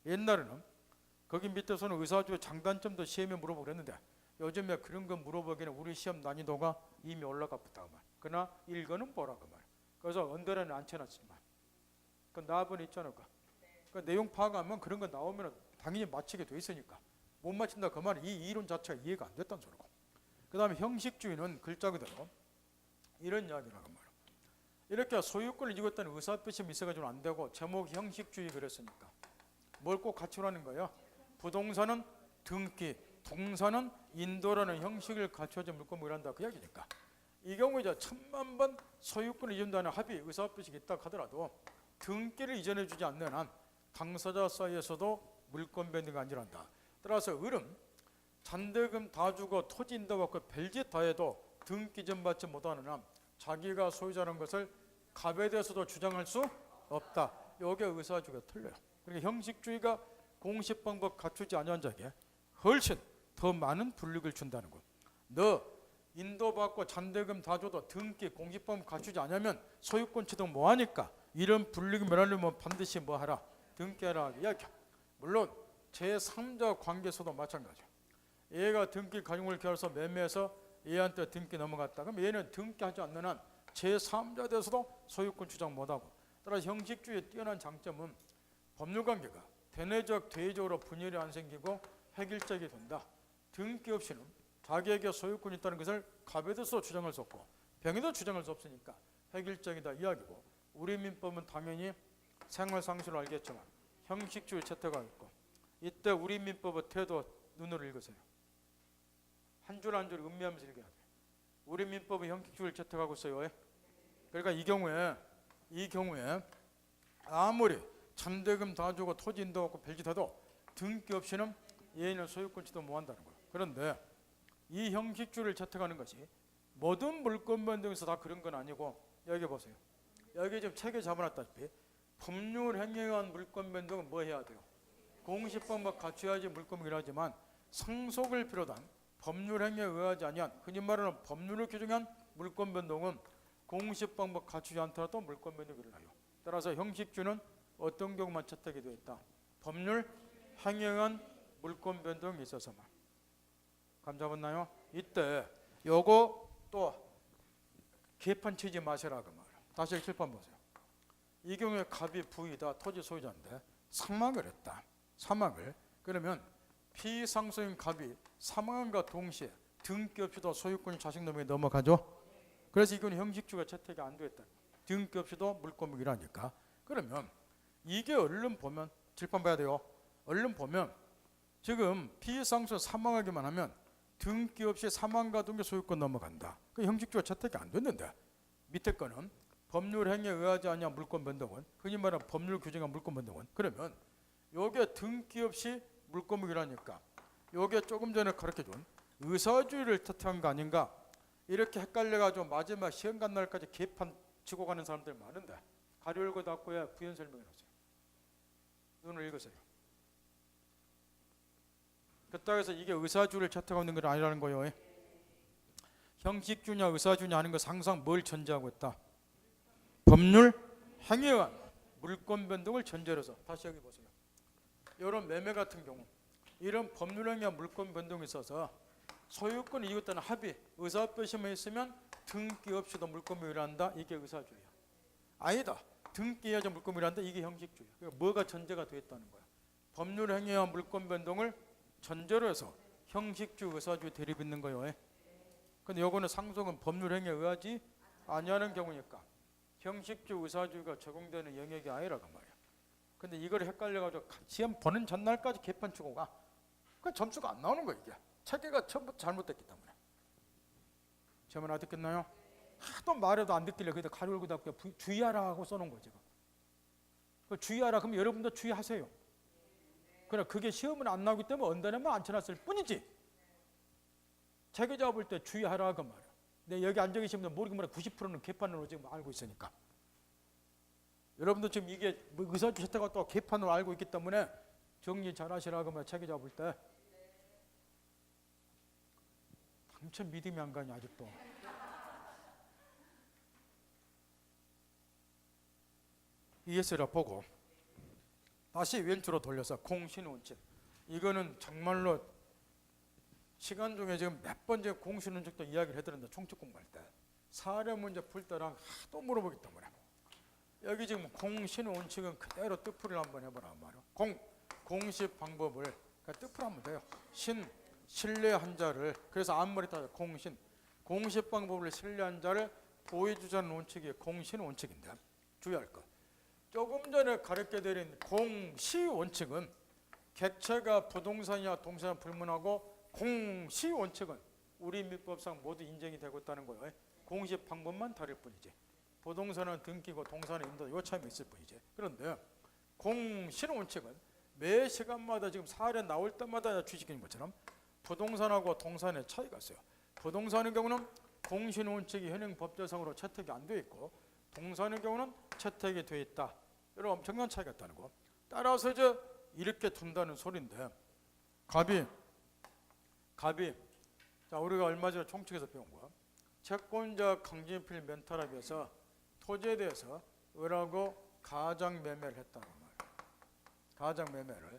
옛날에는 거기 밑에서는 의사주의 장단점도 시험에 물어보고 그랬는데 요즘에 그런 거 물어보기에는 우리 시험 난이도가 이미 올라갔다고 말. 그러나 일거는 보라고 말. 그래서 언더라인은 안 쳐놨지만 그 나번에 있잖아. 그 내용 파악하면 그런 거 나오면 당연히 맞히게 돼 있으니까 못 맞힌다 그 말은 이 이론 자체가 이해가 안 됐다는 소리고. 그 다음에 형식주의는 글자 그대로 이런 이야기라고 말이야. 이렇게 소유권을 지고 있다는 의사표시가 있어가지고 안 되고 제목 형식주의 그랬으니까 뭘 꼭 갖추라는 거예요? 부동산은 등기, 동산은 인도라는 형식을 갖춰야지 물건을 한다 그 이야기니까 이 경우에 이제 1000만 번 소유권을 이전하는 합의 의사표시가 있다 하더라도 등기를 이전해 주지 않는 한 당사자 사이에서도 물권 변동이 안전한다. 따라서 을은 잔대금 다 주고 토지 인도받고 별짓 다 해도 등기 이전 받지 못하는 한 자기가 소유자라는 것을 갑에 대해서도 주장할 수 없다. 이게 의사주의가 틀려요. 그러니까 형식주의가 공식 방법 갖추지 않은 자에게 훨씬 더 많은 불이익을 준다는 것. 너 인도받고 잔대금 다 줘도 등기 공식 방법 갖추지 않으면 소유권 취득 뭐하니까 이런 불이익을 면하려면 반드시 뭐하라 등기하라 이야기. 물론 제3자 관계에서도 마찬가지야. 얘가 등기 가중을 결해서 매매해서 얘한테 등기 넘어갔다. 그럼 얘는 등기하지 않는 한 제3자 대해서도 소유권 주장 못하고. 따라서 형식주의의 뛰어난 장점은 법률관계가 대내적 대의적으로 분열이 안 생기고 획일적이 된다. 등기 없이는 자기에게 소유권이 있다는 것을 갑에 대해서 주장할 수 없고 병에도 주장할 수 없으니까 획일적이다 이야기고. 우리 민법은 당연히 생활상식으로 알겠지만 형식주의 채택하고 있고 이때 우리 민법의 태도 눈으로 읽으세요. 한 줄 한 줄 음미하면서 읽어야 돼요. 우리 민법은 형식주의를 채택하고 있어요. 그러니까 이 경우에 아무리 잔대금 다 주고 토지 인도받고 별짓해도 등기 없이는 얘는 소유권 취득 못한다는 거예요. 그런데 이 형식주의를 채택하는 것이 모든 물권 변동에서 다 그런 건 아니고 여기 보세요. 여기 지금 책에 잡아놨다시피 법률 행위에 의한 물권 변동은 뭐 해야 돼요? 공식 방법 갖춰야지 물권이 일하지만 상속을 비롯한 법률 행위에 의하지 아니한 흔히 말하는 법률을 규정한 물권 변동은 공식 방법 갖추지 않더라도 물권 변동이 일어나요. 따라서 형식주는 어떤 경우만 채택이 되어 있다. 법률 행위에 의한 물권 변동이 있어서만. 감 잡았나요? 이때 요거 또 개판 치지 마시라 그 말이에요. 다시 칠판 보세요. 이 경우에 갑이 부이다 토지 소유자인데 사망을 했다. 사망을. 그러면 피상속인 갑이 사망과 동시에 등기 없이도 소유권이 자식 놈에게 넘어가죠. 그래서 이건 형식주가 채택이 안 됐다. 등기 없이도 물권이 일하니까. 그러면 이게 얼른 보면 칠판 봐야 돼요. 얼른 보면 지금 피상속 사망하기만 하면 등기 없이 사망과 동시에 소유권 넘어간다. 그 형식주가 채택이 안 됐는데 밑에 거는 법률 행위에 의하지 않냐 물권 변동은 흔히 말하는 법률 규정한 물권 변동은 그러면 요게 등기 없이 물권이 일하니까 요게 조금 전에 가르쳐준 의사주의를 채택한 거 아닌가 이렇게 헷갈려가지고 마지막 시험 간 날까지 개판 치고 가는 사람들 많은데 가려 열고 닫고야 부연 설명해놨어요. 눈을 읽으세요. 그렇다고 해서 이게 의사주의를 채택하는 건 아니라는 거예요. 형식주냐 의사주냐 하는 것은 항상 뭘 전제하고 있다. 법률 행위에 의한 물권 변동을 전제로 해서 다시 여기 보세요. 이런 매매 같은 경우 이런 법률 행위와 물권 변동이 있어서 소유권을 이웃다는 합의 의사표시만 있으면 등기 없이도 물권이 일한다. 이게 의사주의야. 아니다. 등기해야지 물권이 일한다. 이게 형식주의야. 그러니까 뭐가 전제가 되어 있다는 거야. 법률 행위와 물권 변동을 전제로 해서 형식주의 의사주의 대립 있는 거예요. 근데 요거는 상속은 법률 행위에 의하지 아니하는 경우니까 형식주의 의사주의가 적용되는 영역이 아니라고 말이야. 근데 이걸 헷갈려가지고 시험 보는 전날까지 개판 치고 가. 그 점수가 안 나오는 거야 이게. 체계가 처음부터 잘못됐기 때문에. 시험은 알아듣겠나요? 하도 말해도 안 듣길래 그때 가로 열고 닫고 주의하라 하고 써놓은 거지. 그 주의하라 그러면 여러분도 주의하세요. 그러나 그게 시험은 안 나오기 때문에 언더에만 앉혀놨을 뿐이지. 체계 잡을 때 주의하라 그 말이야. 근데 여기 앉아 계신 분들 모르고 말해 90%는 개판으로 지금 알고 있으니까. 여러분도 지금 이게 의사주의 채택하고 또 개판으로 알고 있기 때문에 정리 잘 하시라고 말 체계 잡을 때. 당첨 믿음이 안 가냐 아직도. ES라 보고 다시 왼쪽으로 돌려서 공신원칙. 이거는 정말로 시간 중에 지금 몇 번째 공신원칙도 이야기를 해드렸는데 총칙 공부할 때 사례 문제 풀 때랑 하도 물어보기 때문에 여기 지금 공신원칙은 그대로 뜻풀이를 한번 해보라 말이야. 공식 방법을 뜻풀 하면 돼요. 신뢰한 자를 그래서 앞머리 따져 공식 방법을 신뢰한 자를 보여주자는 원칙이 공신 원칙인데 주의할 것. 조금 전에 가르쳐드린 공시 원칙은 객체가 부동산이나 동산을 불문하고 공시 원칙은 우리 민법상 모두 인정이 되고 있다는 거예요. 공시 방법만 다를 뿐이지. 부동산은 등기고 동산은 임도 요 차이만 있을 뿐이지. 그런데 공시는 원칙은 매 시간마다 지금 사례 나올 때마다 주식인 것처럼 부동산하고 동산의 차이가 있어요. 부동산의 경우는 공시는 원칙이 현행 법제상으로 채택이 안 되어 있고 동산의 경우는 채택이 되어 있다. 이런 엄청난 차이가 있다는 거. 따라서 이제 이렇게 둔다는 소리인데 갑이 자 우리가 얼마 전에 총칙에서 배운 거야. 채권자 강진필 멘탈합에서 토지에 대해서 을하고 가장 매매를 했다는 말이야. 가장 매매를.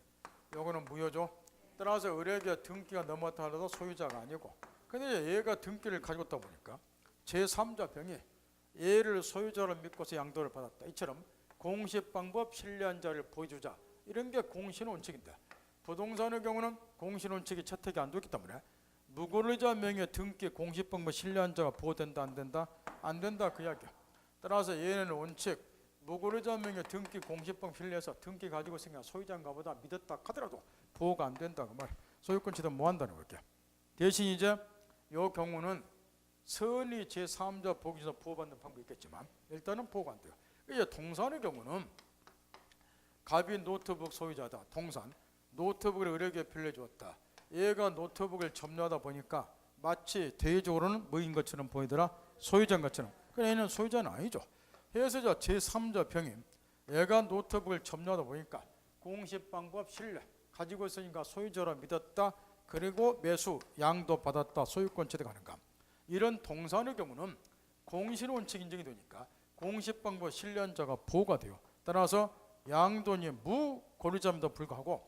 요거는 무효죠. 따라서 을에게 등기가 넘었다 하더라도 소유자가 아니고. 근데 얘가 등기를 가지고 있다 보니까 제3자 병이 얘를 소유자로 믿고서 양도를 받았다. 이처럼 공시방법 신뢰한 자를 보여주자. 이런 게 공시원칙인데 부동산의 경우는 공시원칙이 채택이 안 되기 때문에 무권리자 명의 등기 공시방법 신뢰한 자가 보호된다 안 된다? 안 된다 그 이야기야. 따라서 얘는 원칙 무권리자 명의 등기 공시방법 신뢰해서 등기 가지고 있으니까 소유자인가 보다 믿었다 하더라도 보호가 안 된다 그 말. 소유권 취득 뭐 한다는 거야. 대신 이제 요 경우는 선의 제3자 보기에서 보호받는 방법이 있겠지만 일단은 보호가 안 돼요. 이제 동산의 경우는 갑이 노트북 소유자다. 동산 노트북을 을에게 빌려주었다. 얘가 노트북을 점유하다 보니까 마치 대외적으로는 뭐인 것처럼 보이더라? 소유자인 것처럼. 그래 얘는 소유자는 아니죠. 그래서 제3자 병임 얘가 노트북을 점유하다 보니까 공시방법 신뢰 가지고 있으니까 소유자로 믿었다. 그리고 매수 양도 받았다. 소유권 취득하는가. 이런 동산의 경우는 공시원칙 인정이 되니까 공시방법 신뢰한 자가 보호가 돼요. 따라서 양도인이 무권리자임에도 불구하고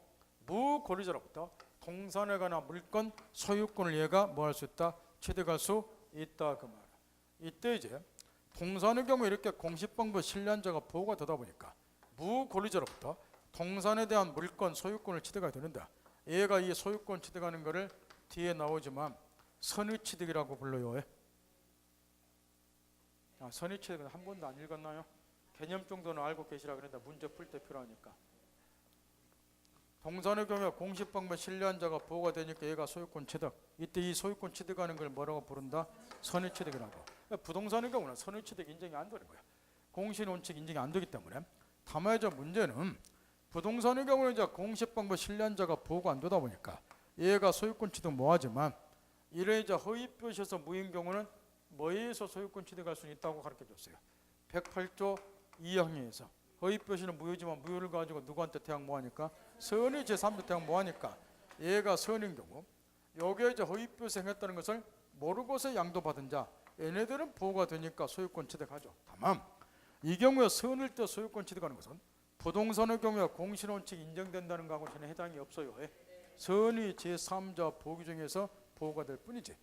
무권리자로부터 동산에 관한 물건 소유권을 얘가 뭐 할 수 있다? 취득할 수 있다 그 말이야. 이때 이제 동산의 경우 이렇게 공시방법 신뢰한 자가 보호가 되다 보니까 무권리자로부터 동산에 대한 물건 소유권을 취득하게 되는데 얘가 이 소유권 취득하는 거를 뒤에 나오지만 선의취득이라고 불러요. 선의취득은 한 번도 안 읽었나요? 개념 정도는 알고 계시라 그랬는데 문제 풀 때 필요하니까. 동산의 경우에 공시방법 신뢰한 자가 보호가 되니까 얘가 소유권 취득. 이때 이 소유권 취득하는 걸 뭐라고 부른다? 선의취득이라고. 부동산의 경우는 선의취득 인정이 안 되는 거야. 공시원칙 인정이 안 되기 때문에. 다만 이제 문제는 부동산의 경우는 이제 공시방법 신뢰한 자가 보호가 안 되다 보니까 얘가 소유권 취득 뭐하지만 이래 이제 허위표시에서 무인 경우는 뭐에서 소유권 취득할 수 있다고 가르쳐 줬어요. 108조 2항에서 허위표시는 무효지만 무효를 가지고 누구한테 태양 뭐하니까 선의 제3자 태양 뭐하니까 얘가 선인 경우 여기에 이제 허위표시 행했다는 것을 모르고서 양도받은 자 얘네들은 보호가 되니까 소유권 취득하죠. 다만 이 경우에 선일 때 소유권 취득하는 것은 부동산의 경우에 공시원칙 인정된다는 거하고 전혀 해당이 없어요. 선의 제3자 보기 중에서 보호가 될 뿐이지.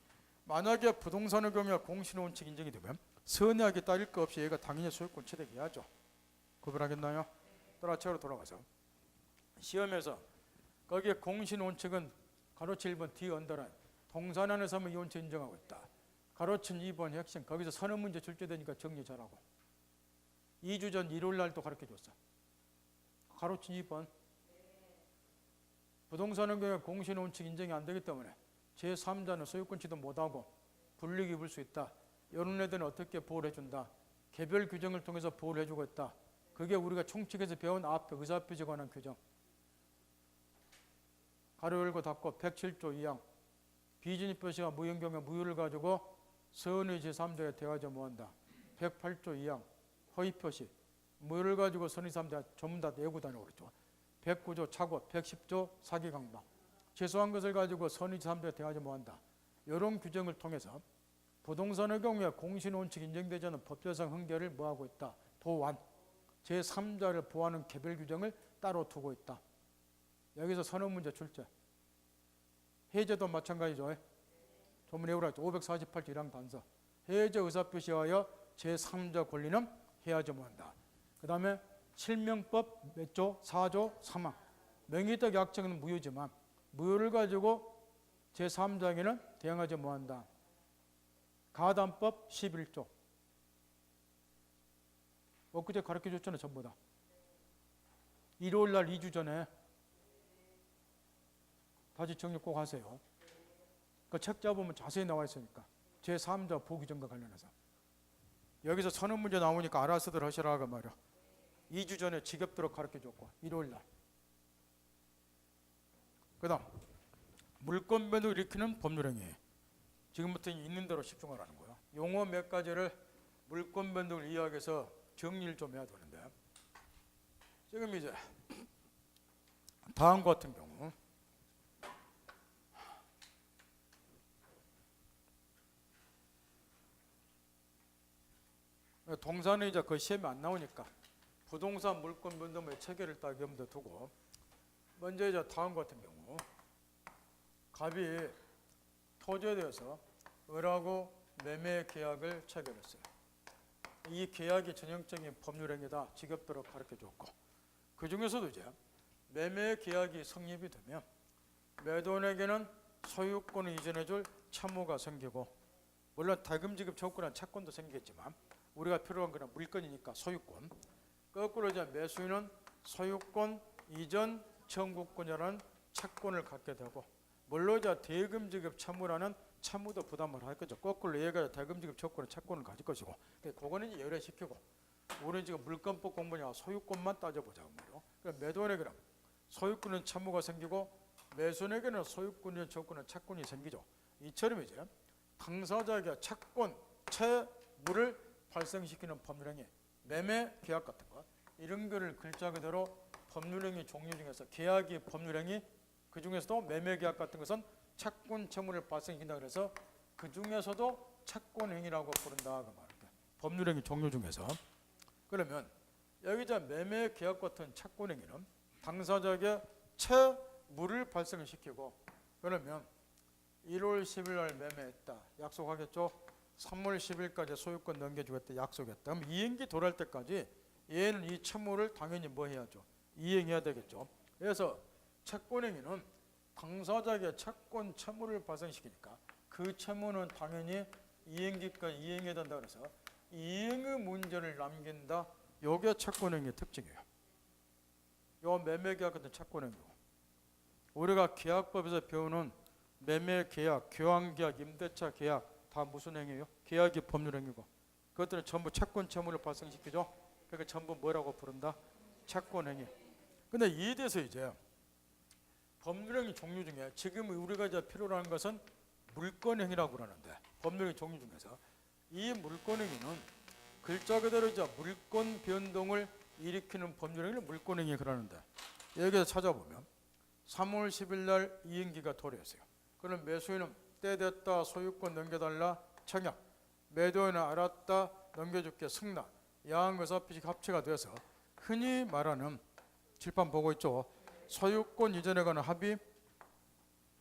만약에 부동산의 경우에 공시원칙 인정이 되면 선의하게 따릴 것 없이 얘가 당연히 소유권 취득해야죠. 구별하겠나요? 따라책으로 돌아가서 시험에서 거기에 공시원칙은 가로치 1번 D 언더라인 동산 안에서 하면 이 원칙 인정하고 있다. 가로친 2번 핵심 거기서 선언 문제 출제되니까 정리 잘하고 2주 전 일요일 날도 가르쳐줬어. 가로친 2번 부동산의 경우에 공시원칙 인정이 안 되기 때문에 제3자는 소유권 취득 못하고 불이익 입을 수 있다. 이런 애들은 어떻게 보호를 해준다. 개별 규정을 통해서 보호를 해주고 있다. 그게 우리가 총칙에서 배운 앞에 의사표시에 관한 규정. 가로 열고 닫고 107조 2항 비진입 표시가 무효인 경우에 무효를 가지고 선의 제3자에 대하지 못한다. 108조 2항 허위 표시 무효를 가지고 선의 제3자 전부 다 내고 다니고 그랬죠. 109조 착오 110조 사기 강박 최소한 것을 가지고 선의 제3자에 대하지 못한다. 이런 규정을 통해서 부동산의 경우에 공시원칙 인정되지 않은 법제상 흥결을 뭐하고 있다. 도완 제3자를 보호하는 개별 규정을 따로 두고 있다. 여기서 선언 문제 출제. 해제도 마찬가지죠. 조문 외우라 548조 1항 단서. 해제 의사표시하여 제3자 권리는 해야지 못한다. 그 다음에 실명법 몇 조? 4조 3항. 명의적 약정은 무효지만 무효를 가지고 제3자에게는 대응하지 못한다. 가담법 11조. 엊그제 가르쳐줬잖아요. 전부 다. 일요일 날 2주 전에 다시 정리 꼭 하세요. 그 책 잡으면 자세히 나와 있으니까 제3자 보규정과 관련해서 여기서 선언 문제 나오니까 알아서들 하시라 그 말이야. 2주 전에 지겹도록 가르쳐줬고 일요일날. 그 다음 물권 변동 일으키는 법률행위. 지금부터 있는 대로 집중하라는 거야. 용어 몇 가지를 물권 변동을 이야기해서 정리를 좀 해야 되는데, 지금 이제 다음과 같은 경우 동사는 이제 그 시험에 안 나오니까 부동산 물권 변동의 체계를 딱 염두에 두고, 먼저 이제 다음과 같은 경우 갑이 토지에 대해서 을하고 매매 계약을 체결했어요. 이 계약이 전형적인 법률행위다 지겹도록 가르쳐줬고, 그 중에서도 이제 매매 계약이 성립이 되면 매도인에게는 소유권을 이전해줄 채무가 생기고, 물론 대금지급 조건한 채권도 생기겠지만 우리가 필요한 거는 물건이니까 소유권. 거꾸로 이제 매수인은 소유권 이전 청구권이라는 채권을 갖게 되고, 물론 이제 대금지급 채무라는 채무도 부담을 할 거죠. 거꾸로 얘가 대금지급 조건의 채권을 가질 것이고, 그거는 열애시키고, 우리는 지금 물권법 공부냐 소유권만 따져보자고 말이요. 그러니까 매도인에게는 소유권은 채무가 생기고 매수인에게는 소유권의 조건의 채권이 생기죠. 이처럼 이제 당사자에게 채권, 채무를 발생시키는 법률행위, 매매 계약 같은 거, 이런 거를 글자 그대로 법률행위 종류 중에서 계약이 법률행위, 그 중에서도 매매 계약 같은 것은 채권, 채무를 발생시킨다 그래서 그 중에서도 채권행위라고 부른다 그 말이에요. 법률행위 종류 중에서. 그러면 여기 이제 매매 계약 같은 채권행위는 당사자에게 채무를 발생시키고, 그러면 1월 10일 날 매매했다 약속하겠죠. 3월 10일까지 소유권 넘겨주겠다 약속했다. 그럼 이행기 돌아올 때까지 얘는 이 채무를 당연히 뭐 해야죠? 이행해야 되겠죠. 그래서 채권행위는 당사자에게 채권, 채무를 발생시키니까 그 채무는 당연히 이행기까지 이행해야 된다 그래서 이행의 문제를 남긴다. 요게 채권행위의 특징이에요. 요 매매계약 같은 채권행위고, 우리가 계약법에서 배우는 매매계약, 교환계약, 임대차 계약 다 무슨 행위예요? 계약이 법률행위고, 그것들은 전부 채권, 채무를 발생시키죠. 그러니까 전부 뭐라고 부른다? 채권행위. 근데 이에 대해서 이제 법률행위 종류 중에 지금 우리가 이제 필요로 하는 것은 물권행위라고 그러는데, 법률행위 종류 중에서 이 물권행위는 글자 그대로 이제 물권 변동을 일으키는 법률행위를 물권행위 그러는데, 여기서 찾아보면 3월 10일 날 이행기가 도래했어요. 그럼 매수인은 때 됐다 소유권 넘겨달라 청약, 매도인은 알았다 넘겨줄게 승낙, 양의사 합치가 돼서 흔히 말하는 칠판 보고 있죠. 소유권 이전에 관한 합의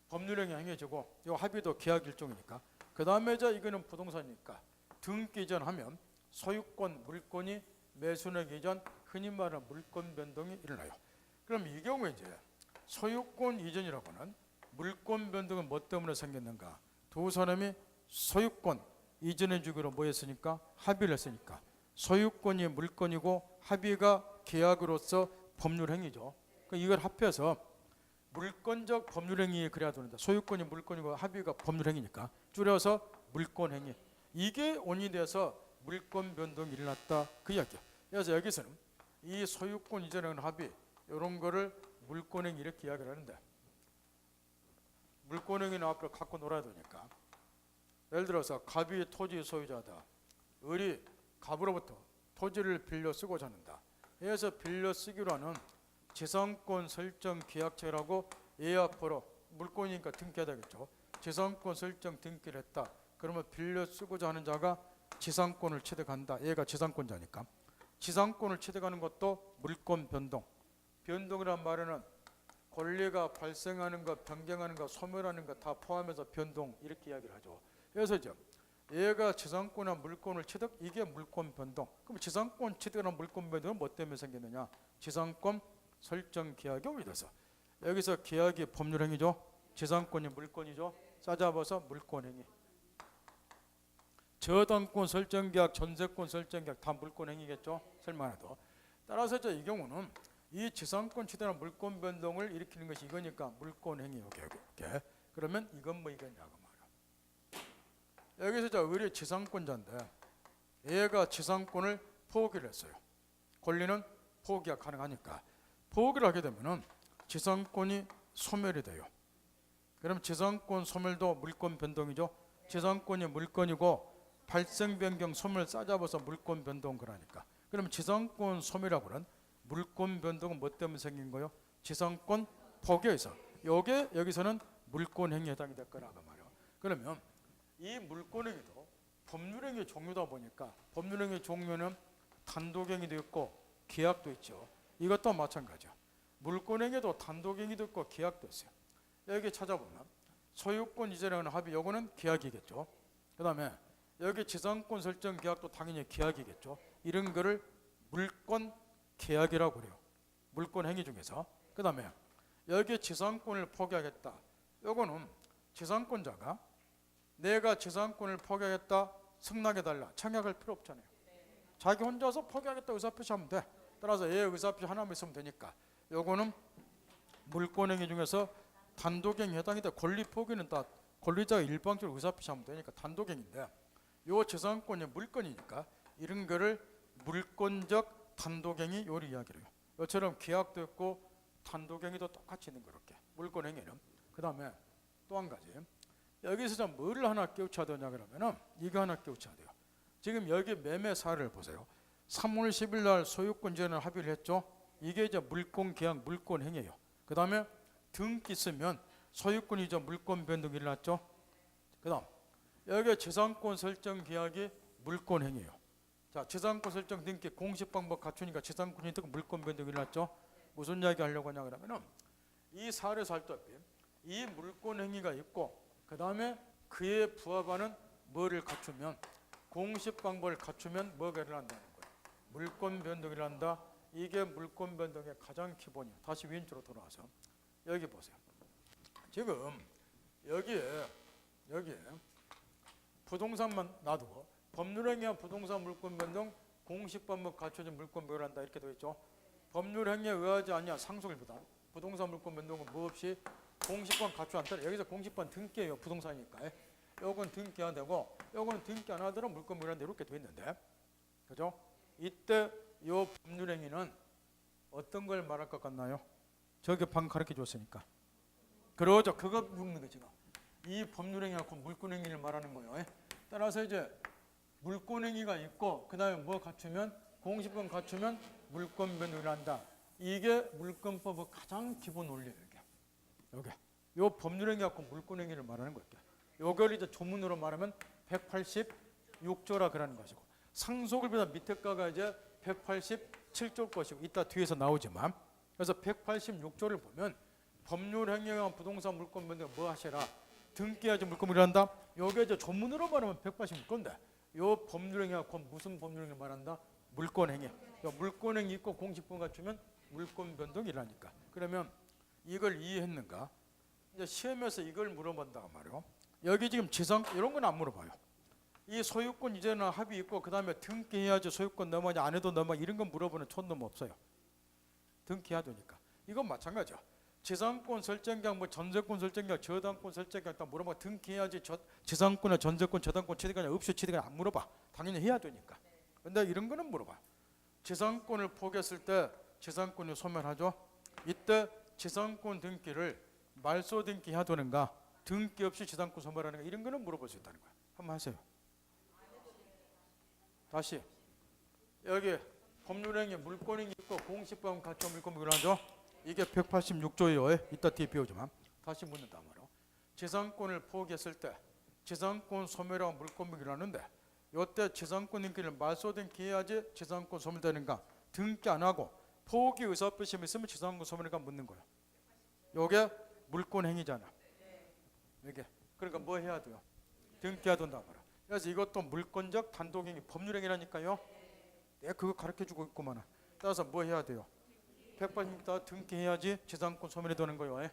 법률행위 행해지고, 이 합의도 계약 일종이니까, 그 다음에 이제 이거는 부동산이니까 등기 이전하면 소유권 물권이 매수인에게 이전, 흔히 말하는 물권 변동이 일어나요. 그럼 이 경우에 이제 소유권 이전이라고는 물권 변동은 뭐 때문에 생겼는가? 두 사람이 소유권 이전해 주기로 뭐 했으니까? 합의를 했으니까. 소유권이 물권이고 합의가 계약으로서 법률행위죠. 그러니까 이걸 합해서 물권적 법률행위 그래야 되는데, 소유권이 물권이고 합의가 법률행위니까 줄여서 물권행위. 이게 원인이 돼서 물권 변동이 일어났다 그 이야기야. 그래서 여기서는 이 소유권 이전의 합의 이런 거를 물권행위 이렇게 이야기를 하는데, 물권행위는 앞으로 갖고 놀아야 되니까, 예를 들어서 갑이 토지 소유자다, 을이 갑으로부터 토지를 빌려 쓰고자 한다. 그래서 빌려 쓰기로 하는 지상권 설정 계약체라고 얘 앞으로 물권이니까 등기해야 되겠죠. 지상권 설정 등기를 했다. 그러면 빌려 쓰고자 하는 자가 지상권을 취득한다. 얘가 지상권자니까. 지상권을 취득하는 것도 물권 변동. 변동이란 말에는 권리가 발생하는 것, 변경하는 것, 소멸하는 것 다 포함해서 변동 이렇게 이야기를 하죠. 그래서 이제 얘가 지상권이나 물권을 취득, 이게 물권 변동. 그럼 지상권 취득이나 물권 변동은 뭐 때문에 생겼느냐? 지상권 설정 계약이 오래돼서. 여기서 계약이 법률행위죠. 지상권이 물권이죠. 싸잡아서 물권행위. 저당권 설정계약, 전세권 설정계약 다 물권행위겠죠. 설명해도. 따라서 이 경우는 이 지상권 취득이나 물권 변동을 일으키는 것이 이거니까 물권행위. 오케이. 그러면 이건 뭐 이거냐고 말이야. 여기서 을이 지상권자인데 얘가 지상권을 포기를 했어요. 권리는 포기가 가능하니까. 포기를 하게 되면은 지상권이 소멸이 돼요. 그럼 지상권 소멸도 물권 변동이죠. 지상권이 물권이고 발생 변경 소멸 싸잡아서 물권 변동 그러니까. 그러면 지상권 소멸하고는 물권 변동은 뭐 때문에 생긴 거요? 지상권 포기에서. 요게 여기서는 물권 행위에 해당이 될 거라고 말이에요. 그러면 이 물권 행위도 법률 행위 종류다 보니까 법률 행위 종류는 단독 행위도 있고 계약도 있죠. 이것도 마찬가지죠. 물권 행위도 단독 행위도 있고 계약도 있어요. 여기 찾아보면 소유권 이전이라는 합의, 요거는 계약이겠죠. 그 다음에 여기 지상권 설정 계약도 당연히 계약이겠죠. 이런 거를 물권 계약이라고 그래요. 물권 행위 중에서. 그 다음에 여기 지상권을 포기하겠다. 요거는 지상권자가 내가 지상권을 포기하겠다 승낙해달라 청약할 필요 없잖아요. 자기 혼자서 포기하겠다 의사표시하면 돼. 따라서 얘 의사표시 하나만 있으면 되니까 요거는 물권행위 중에서 단독행위 해당이 돼. 권리 포기는 다 권리자가 일방적으로 의사표시하면 되니까 단독행위인데 요 지상권이 물권이니까 이런 거를 물권적 단독행위 요리 이야기를 해요. 이처럼 계약도 있고 단독행위도 똑같이 있는 거렇게 물권행위는. 그 다음에 또 한 가지 여기서 좀 뭐를 하나 깨우쳐야 되냐 그러면은 이거 하나 깨우쳐야 돼요. 지금 여기 매매 사례를 보세요. 3월 10일 날 소유권 이전을 합의를 했죠. 이게 이제 물권 계약 물권 행위예요. 그 다음에 등기 쓰면 소유권 이전 물권 변동이 일어났죠. 그 다음 여기 지상권 설정 계약이 물권 행위예요. 자, 지상권 설정 등기 공식 방법 갖추니까 지상권이 되고 물권 변동이 일어났죠. 무슨 이야기 하려고 하냐 그러면은 이 사례에서 알다시피 이 물권 행위가 있고 그 다음에 그에 부합하는 뭐를 갖추면 공식 방법을 갖추면 뭐가 일어난다는 거예요. 물권 변동이 일어난다. 이게 물권 변동의 가장 기본이에요. 다시 왼쪽으로 돌아와서 여기 보세요. 지금 여기에 부동산만 놔두고 법률행위와 부동산 물권 변동 공식 방법 갖춰진 물권 변동을 한다 이렇게 되어 있죠. 법률행위에 의하지 않냐 상속일보다 부동산 물권 변동은 뭐 없이 공식권 갖추지 않다. 여기서 공식권 등기예요. 부동산이니까. 요건 등기 안 되고 요건 등기 안 하더라도 물권 변동한다 이렇게 되어 있는데 그죠? 이때 요 법률행위는 어떤 걸 말할 것 같나요? 저기 방금 가르쳐 줬으니까. 그러죠. 그거 묻는 거지. 이 법률행위하고 물권행위를 말하는 거예요. 따라서 이제 물권행위가 있고 그 다음에 뭐 갖추면 공식권 갖추면 물권 변동을 한다. 이게 물권법의 가장 기본 원리예요. 이게 요 법률행위하고 물권행위를 말하는 거예요. 요걸 이제 조문으로 말하면 186조라 그러는 것이고 상속을 보다 밑에 가가 이제 187조 것이고 이따 뒤에서 나오지만 그래서 186조를 보면 법률행위와 부동산 물권 변동 뭐 하시라 등기하지 물권 일한다. 요게 이제 조문으로 말하면 186조인데 요 법률행위하고 무슨 법률행위를 말한다? 물권행위. 물권행위 있고 공식권 갖추면 물권 변동이 일하니까. 그러면 이걸 이해했는가? 이제 시험에서 이걸 물어본다고 말이요. 여기 지금 지상 이런 건 안 물어봐요. 이 소유권 이전은 합의 있고 그 다음에 등기해야지 소유권 넘어가냐 안 해도 넘어가 이런 건 물어보는 촌놈 없어요. 등기해야 되니까. 이건 마찬가지야. 지상권 설정계약 뭐 전세권 설정계약 저당권 설정계약 다 물어봐. 등기해야지 지상권이나 전세권 저당권 취득하냐 없이 취득하냐 안 물어봐. 당연히 해야 되니까. 근데 이런 거는 물어봐. 지상권을 포기했을 때 지상권이 소멸하죠. 이때 지상권 등기를 말소 등기 해야 되는가 등기 없이 지상권 소멸하는가 이런 거는 물어볼 수 있다는 거야. 한번 하세요. 다시 여기 법률행위 물권행위 있고 공식법 갖춰 물권 하죠. 이게 186조예요. 이따 뒤에 배우지만 다시 묻는다 말이야. 지상권을 포기했을 때 지상권 소멸하고 물권 변경하는데 이때 지상권 등기를 말소 등기해야지 지상권 소멸되는가 등기 안 하고 포기 의사표시 있으면 지상권 소멸인가 묻는 거야. 요게 물권 행위잖아. 이게 그러니까 뭐 해야 돼요? 등기해야 된다 말이야. 그래서 이것도 물권적 단독행위 법률행위라니까요. 내가 그거 가르쳐주고 있구만. 따라서 뭐 해야 돼요? 186다 등기해야지 지상권 소멸이 되는 거예요.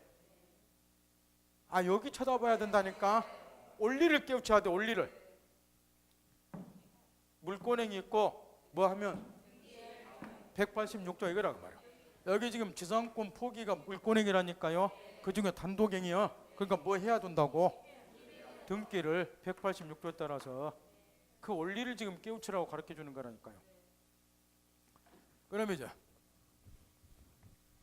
아 여기 쳐다봐야 된다니까. 원리를 깨우쳐야 돼. 원리를. 물권행위 있고 뭐 하면 186조 이거라고 말이야. 여기 지금 지상권 포기가 물권행위라니까요. 그중에 단독행위야. 그러니까 뭐 해야 된다고? 등기를 186조에 따라서 그 원리를 지금 깨우치라고 가르쳐 주는 거라니까요. 그럼 이제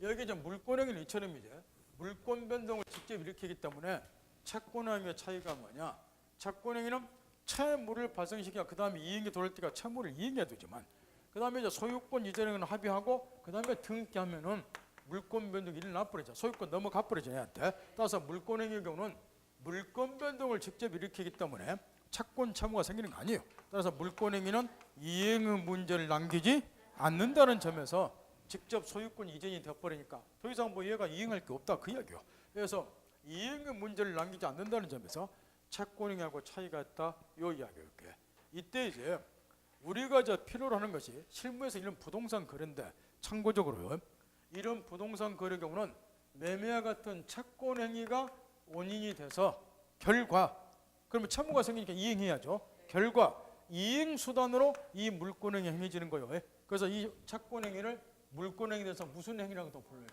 여기 이제 물권행위는 이처럼 이제 물권 변동을 직접 일으키기 때문에 채권행위의 차이가 뭐냐? 채권행위는 채무를 발생시켜 그 다음에 이행이 돌아올 때가 채무를 이행해야 되지만 그 다음에 이제 소유권 이전행위는 합의하고 그 다음에 등기하면은 물권 변동이 일어나 버리죠. 소유권 넘어가 버리죠. 얘한테. 따라서 물권행위의 경우는 물권 변동을 직접 일으키기 때문에 채권 채무가 생기는 거 아니에요. 따라서 물권행위는 이행의 문제를 남기지 않는다는 점에서 직접 소유권 이전이 되어버리니까 더 이상 뭐 얘가 이행할 게 없다 그 이야기요. 그래서 이행의 문제를 남기지 않는다는 점에서 채권행위하고 차이가 있다 요 이야기일게. 이때 이제 우리가 이제 필요로 하는 것이 실무에서 이런 부동산 거래인데 참고적으로요. 이런 부동산 거래 경우는 매매와 같은 채권행위가 원인이 돼서 결과 그러면 채무가 생기니까 이행해야죠. 결과 이행 수단으로 이 물권행위 행해지는 거예요. 그래서 이 채권행위를 물권행위에 대해서 무슨 행위라고도 불러요?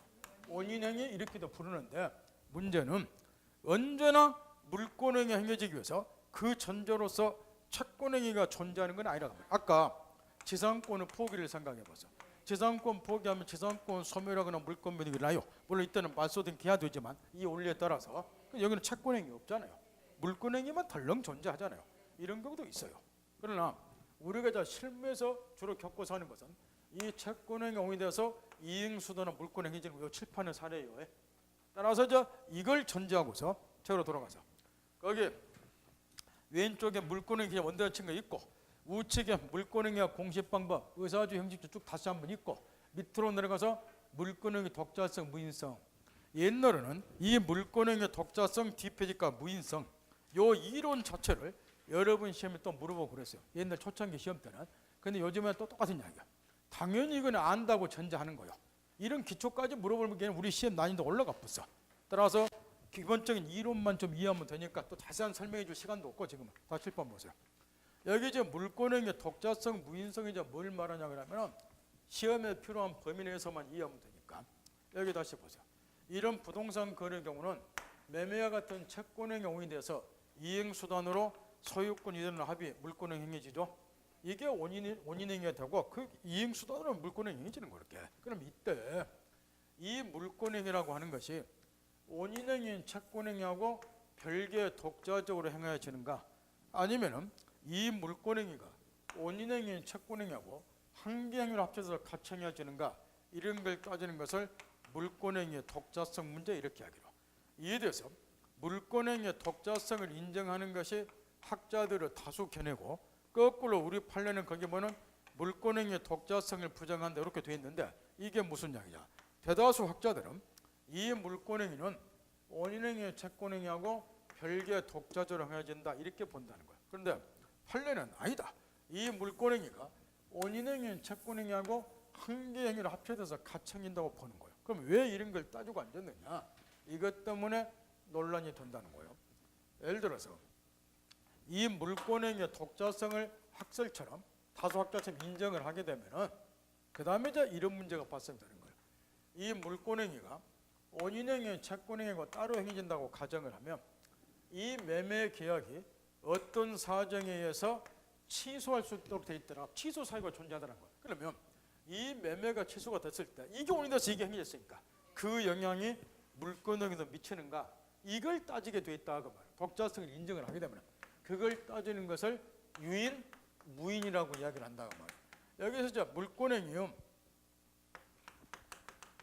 원인행위 이렇게도 부르는데 문제는 언제나 물권행위 행해지기 위해서 그 전제로서 채권행위가 존재하는 건 아니라고 합니다. 아까 지상권의 포기를 생각해 보세요. 지상권 포기하면 지상권 소멸하거나 물권 변동이 일어나요. 물론 이때는 말소된 기하 되지만 이 원리에 따라서 여기는 채권행위 없잖아요. 물권행위만 덜렁 존재하잖아요. 이런 경우도 있어요. 그러나 우리가 자 실무에서 주로 겪고 사는 것은 이 채권행위 원인돼서 이행수단은 물권행위지는 요 칠판의 사례예요. 따라서 이걸 전제하고서 책으로 돌아가서 거기 왼쪽에 물권행위 원대한 층이 있고 우측에 물권행위와 공시방법, 의사주, 형식주 쭉 다시 한번 있고 밑으로 내려가서 물권행위 독자성, 무인성. 옛날에는 이 물권행위 독자성, 디페짓과 무인성 요 이론 자체를 여러분 시험에 또 물어보고 그랬어요. 옛날 초창기 시험 때는. 근데 요즘에는 또 똑같은 이야기야. 당연히 이건 안다고 전제하는 거예요. 이런 기초까지 물어보면 우리 시험 난이도 올라가 버렸어. 따라서 기본적인 이론만 좀 이해하면 되니까 또 자세한 설명해 줄 시간도 없고 지금 다 7번 보세요. 여기 이제 물권행위 독자성, 무인성이 이제 뭘 말하냐 그러면 시험에 필요한 범위 내에서만 이해하면 되니까 여기 다시 보세요. 이런 부동산 거래 경우는 매매와 같은 채권행위 원인이 돼서 이행수단으로 소유권 이전을 합의 물권행위 행위지죠. 이게 원인행위가 되고 그 이행수단으로 물권행위 행위지는 거렇게. 그럼 이때 이 물권행위라고 하는 것이 원인행위인 채권행위하고 별개 독자적으로 행해지는가 아니면은 이 물권행위가 원인행위인 채권행위하고 한계행위를 합쳐서 같이 행해지는가 이런 걸 따지는 것을 물권행위의 독자성 문제 이렇게 하기로. 이에 대해서 물권행위의 독자성을 인정하는 것이 학자들을 다수 겨내고 거꾸로 우리 판례는 거기 보면 물권행위의 독자성을 부정한다 이렇게 되어 있는데 이게 무슨 이야기냐. 대다수 학자들은 이 물권행위는 원인행위의 채권행위하고 별개 독자적으로 행해진다 이렇게 본다는 거예요. 그런데 판례는 아니다. 이 물권행위가 원인행위인 채권행위하고 한계행위를 합쳐져서 같이 행진다고 보는 거예요. 그럼 왜 이런 걸 따지고 앉았느냐. 이것 때문에 논란이 된다는 거예요. 예를 들어서 이 물권행위의 독자성을 학설처럼 다수 학자처럼 인정을 하게 되면은 그 다음에 이제 이런 문제가 발생되는 거예요. 이 물권행위가 원인행위, 채권행위가 따로 행해진다고 가정을 하면 이 매매 계약이 어떤 사정에 의해서 취소할 수 있도록 되어 있더라. 취소 사유가 존재하더라는 거예요. 그러면 이 매매가 취소가 됐을 때 이게 원인이 돼서 이게 행해졌으니까 그 영향이 물권행위에도 미치는가 이걸 따지게 돼 있다 그 말이에요. 독자성을 인정을 하게 되면 그걸 따지는 것을 유인, 무인이라고 이야기를 한다고 말이에요. 여기서 이제 물권행위음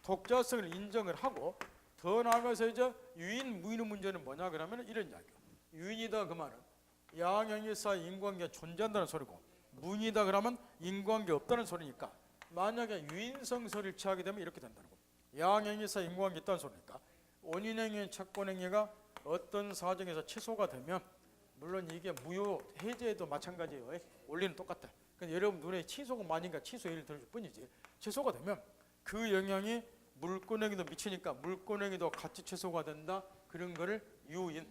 독자성을 인정을 하고 더 나아가서 이제 유인, 무인의 문제는 뭐냐 그러면 이런 이야기예요. 유인이다 그 말은 양형이 사이 인과관계가 존재한다는 소리고 무인이다 그러면 인과관계 없다는 소리니까 만약에 유인성설을 취하게 되면 이렇게 된다는 겁니다. 양형이 사이 인과관계 있다는 소리니까 원인행위, 채권행위가 어떤 사정에서 취소가 되면 물론 이게 무효 해제도 마찬가지예요. 원리는 똑같다. 그러니까 여러분 눈에 취소가 많으니까 취소 예를 들어줄 뿐이지 취소가 되면 그 영향이 물권행위도 미치니까 물권행위도 같이 취소가 된다. 그런 거를 유인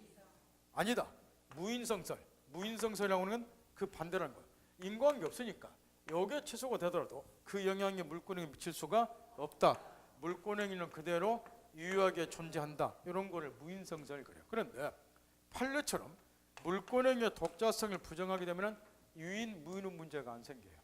아니다. 무인성설. 무인성설이라고 하는 건 그 반대라는 거예요. 인과관계 없으니까 요게 취소가 되더라도 그 영향이 물권행위에 미칠 수가 없다. 물권행위는 그대로 유효하게 존재한다. 이런 거를 무인성설 그래요. 그런데 판례처럼 물권행위의 독자성을 부정하게 되면 유인 무인의 문제가 안 생겨요.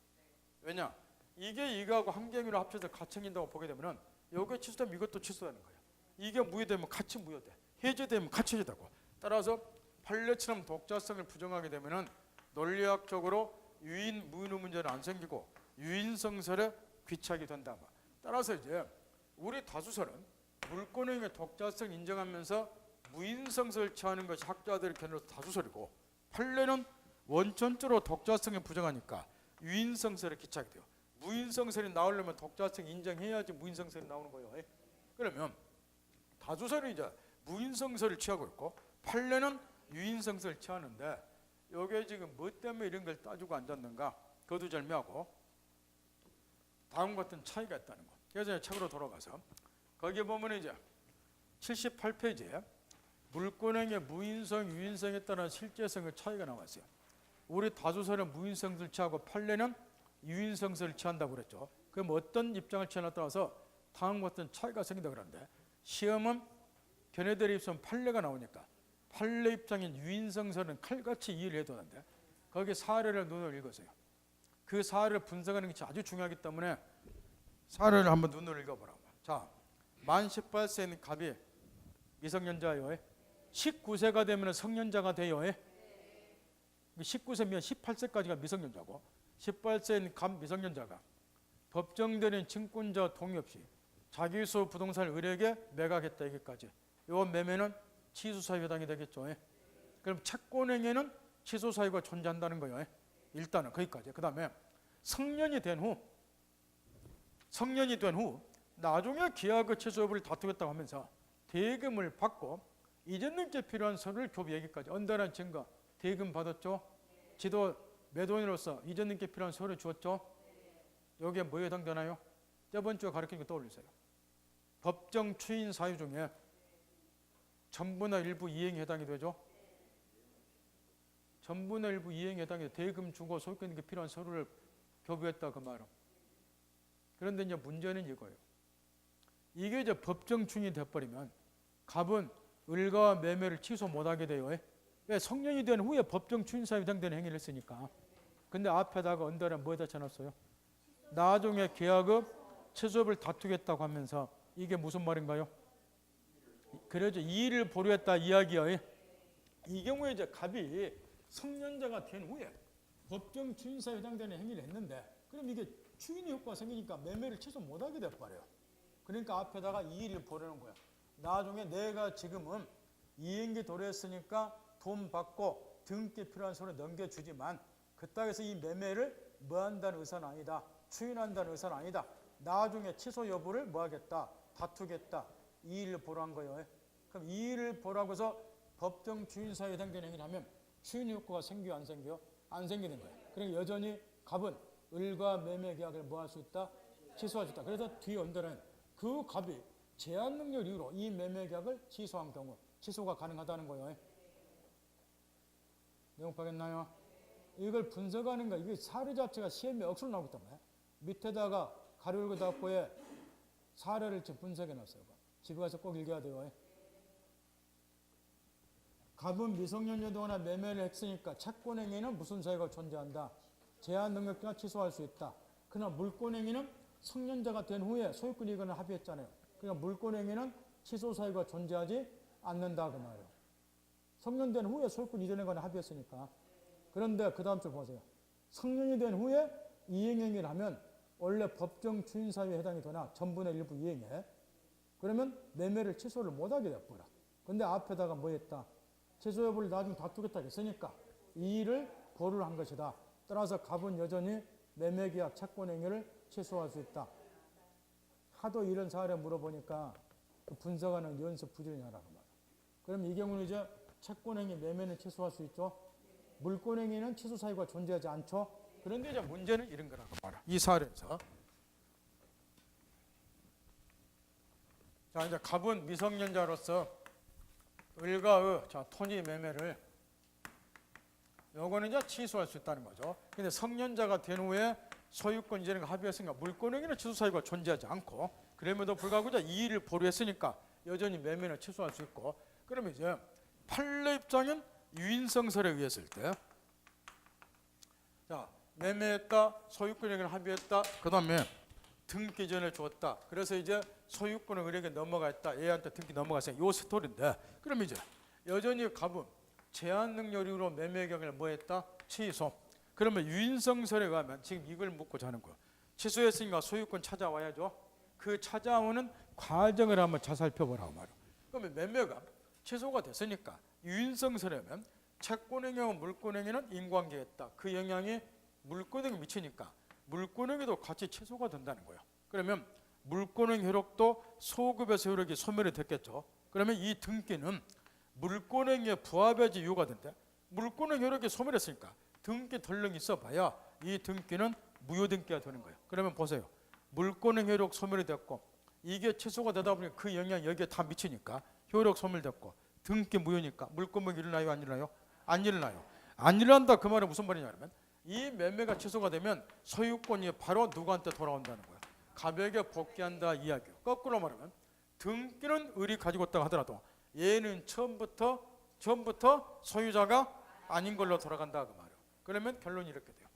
왜냐? 이게 이거하고 한경위로 합쳐서 같이 생긴다고 보게 되면은 요게 취소되면 이것도 취소되는 거예요. 이게 무효되면 같이 무효돼. 해제되면 같이 해제되고. 따라서 판례처럼 독자성을 부정하게 되면은 논리학적으로 유인 무인의 문제는 안 생기고 유인성설에 귀착이 된다. 따라서 이제 우리 다수설은 물권행위의 독자성 인정하면서 무인성설을 취하는 것이 학자들의 견해로서 다수설이고, 판례는 원천적으로 독자성을 부정하니까 유인성설에 귀착이 돼요. 무인성설이 나오려면 독자성 인정해야지 무인성설이 나오는 거예요. 그러면 다수설이 이제 무인성설을 취하고 있고 판례는 유인성설을 취하는데, 이게 지금 뭐 때문에 이런 걸 따지고 앉았는가 거두절미하고 다음과 같은 차이가 있다는 거. 그래서 책으로 돌아가서 거기에 보면 이제 78페이지에 물권행위의 무인성, 유인성에 따른 실제성의 차이가 나와 있어요. 우리 다수설은 무인성설을 취하고 판례는 유인성설을 취한다고 그랬죠. 그럼 어떤 입장을 취하냐에 따라서 다음과 같은 차이가 생긴다 그러는데, 시험은 견해들의 입장 판례가 나오니까 판례 입장인 유인성설은 칼같이 이해를 해야 되는데 거기 사례를 눈으로 읽으세요. 그 사례를 분석하는 것이 아주 중요하기 때문에 사례를 한번 눈으로 읽어보라고. 자, 만 18세인 갑이 미성년자요. 19세가 되면 성년자가 돼요. 19세면 18세까지가 미성년자고, 18세인 갑 미성년자가 법정되는 증권자 동의 없이 자기 소 부동산을 을에게 매각했다. 여기까지. 이 매매는 취소사유에 해당이 되겠죠. 그럼 채권행위는 취소사유가 존재한다는 거예요. 일단은 거기까지. 그 다음에 성년이 된 후 나중에 계약의 취소 여부를 다투겠다고 하면서 대금을 받고 이전능께 필요한 서류를 교부. 얘기까지. 언더라인 증거 대금 받았죠. 지도 매도인으로서 이전능께 필요한 서류 주었죠. 여기에 뭐에 해당되나요? 저번 주에 가르친 거 떠올리세요. 법정 추인 사유 중에 전부나 일부 이행에 해당이 되죠. 전부나 일부 이행에 해당이 돼. 대금 주고 소유권에게 필요한 서류를 교부했다 그 말은. 그런데 이제 문제는 이거예요. 이게 이제 법정 추인이 돼버리면 갑은 을과 매매를 취소 못하게 돼요. 왜? 성년이 된 후에 법정 추인사유에 해당되는 행위를 했으니까. 근데 앞에다가 언더는 뭐에다 쳐놨어요? 나중에 계약의 취소를 다투겠다고 하면서 이게 무슨 말인가요? 그래서 이의를 보류했다 이야기예요. 이 경우에 이제 갑이 성년자가 된 후에 법정 추인사유에 해당되는 행위를 했는데, 그럼 이게 추인의 효과가 생기니까 매매를 취소 못하게 돼버려요. 그러니까 앞에다가 이의를 보려는 거야. 나중에 내가 지금은 이행기 도래했으니까 돈 받고 등기 필요한 서류 넘겨주지만 그따위에서 이 매매를 뭐한다는 의사는 아니다. 추인한다는 의사는 아니다. 나중에 취소 여부를 뭐하겠다. 다투겠다. 이의를 보라는 거예요. 그럼 이의를 보라고 해서 법정 추인사유에 해당되는 행위를 하면 추인 효과가 생겨요? 안 생겨요? 안 생기는 거예요. 그러니까 여전히 갑은 을과 매매 계약을 뭐 할 수 있다? 취소할 수 있다. 그래서 뒤에 언더는 그 갑이 제한 능력 이유로 이 매매 계약을 취소한 경우 취소가 가능하다는 거예요. 내용 파겠나요? 이걸 분석하는 거, 이게 사례 자체가 시험에 억수로 나오기 때문에 밑에다가 가로열고 닫고에 사례를 분석해 놨어요. 집에 가서 꼭 읽어야 돼요. 갑은 미성년자 동안 매매를 했으니까 채권행위는 무슨 사유가 존재한다. 제한 능력자가 취소할 수 있다. 그러나 물권행위는 성년자가 된 후에 소유권 이익을 합의했잖아요. 그러니까 물권행위는 취소 사유가 존재하지 않는다 그 말이에요. 성년된 후에 소유권 이전에 관해 합의했으니까. 그런데 그 다음 줄 보세요. 성년이 된 후에 이행행위를 하면 원래 법정 추인 사유에 해당이 되나 전분의 일부 이행해. 그러면 매매를 취소를 못하게 돼버려. 근데 앞에다가 뭐 했다? 취소 여부를 나중에 다투겠다 했으니까 이의를 보류를 한 것이다. 따라서 갑은 여전히 매매계약 채권행위를 취소할 수 있다. 하도 이런 사례 물어보니까 그 분석하는 연습 부지런히 하라고 말이야. 그럼 이 경우는 이제 채권행위 매매는 취소할 수 있죠. 물권행위는 취소 사유가 존재하지 않죠. 그런데 이제 문제는 이런 거라고 말이야. 이 사례에서 자, 이제 갑은 미성년자로서 을과 토지 매매를 요거는 이제 취소할 수 있다는 거죠. 근데 성년자가 된 후에 소유권 이전에 합의했으니까 물권행위는 취소 사유가 존재하지 않고, 그럼에도 불구하고 이제 이의를 보류했으니까 여전히 매매는 취소할 수 있고, 그러면 이제 판례 입장은 유인성설에 의했을 때, 자, 매매했다, 소유권에게 합의했다, 그 다음에 등기 전에 줬다. 그래서 이제 소유권은 을에게 넘어갔다. 얘한테 등기 넘어갔어요. 요 스토리인데, 그럼 이제 여전히 갑은 제한 능력으로 매매 경을 뭐 했다? 취소. 그러면 유인성설에 가면 지금 이걸 묻고자 하는 거야. 취소했으니까 소유권 찾아와야죠. 그 찾아오는 과정을 한번 잘 살펴보라고 말이야. 그러면 매매가 취소가 됐으니까 유인성설에면 채권행위와 물권행위는 인관계에 있다. 그 영향이 물권행위에 미치니까 물권행위도 같이 취소가 된다는 거예요. 그러면 물권행위 효력도 소급에서 효력이 소멸이 됐겠죠. 그러면 이 등기는 물권행위에 부합해야지 이유가 된대. 물권행위 효력이 소멸했으니까 등기 덜렁이 있어봐야 이 등기는 무효등기가 되는 거예요. 그러면 보세요. 물권행위 효력 소멸이 됐고 이게 취소가 되다 보니 그 영향이 여기에 다 미치니까 효력 소멸됐고 등기 무효니까 물권행위 일어나요? 안 일어나요? 안 일어나요. 안 일어난다 그 말은 무슨 말이냐면 이 매매가 취소가 되면 소유권이 바로 누구한테 돌아온다는 거야. 갑에게 복귀한다 이야기요. 거꾸로 말하면 등기는 을이 가지고 있다고 하더라도 얘는 처음부터 소유자가 아닌 걸로 돌아간다 그 말이에요. 그러면 결론이 이렇게 돼요.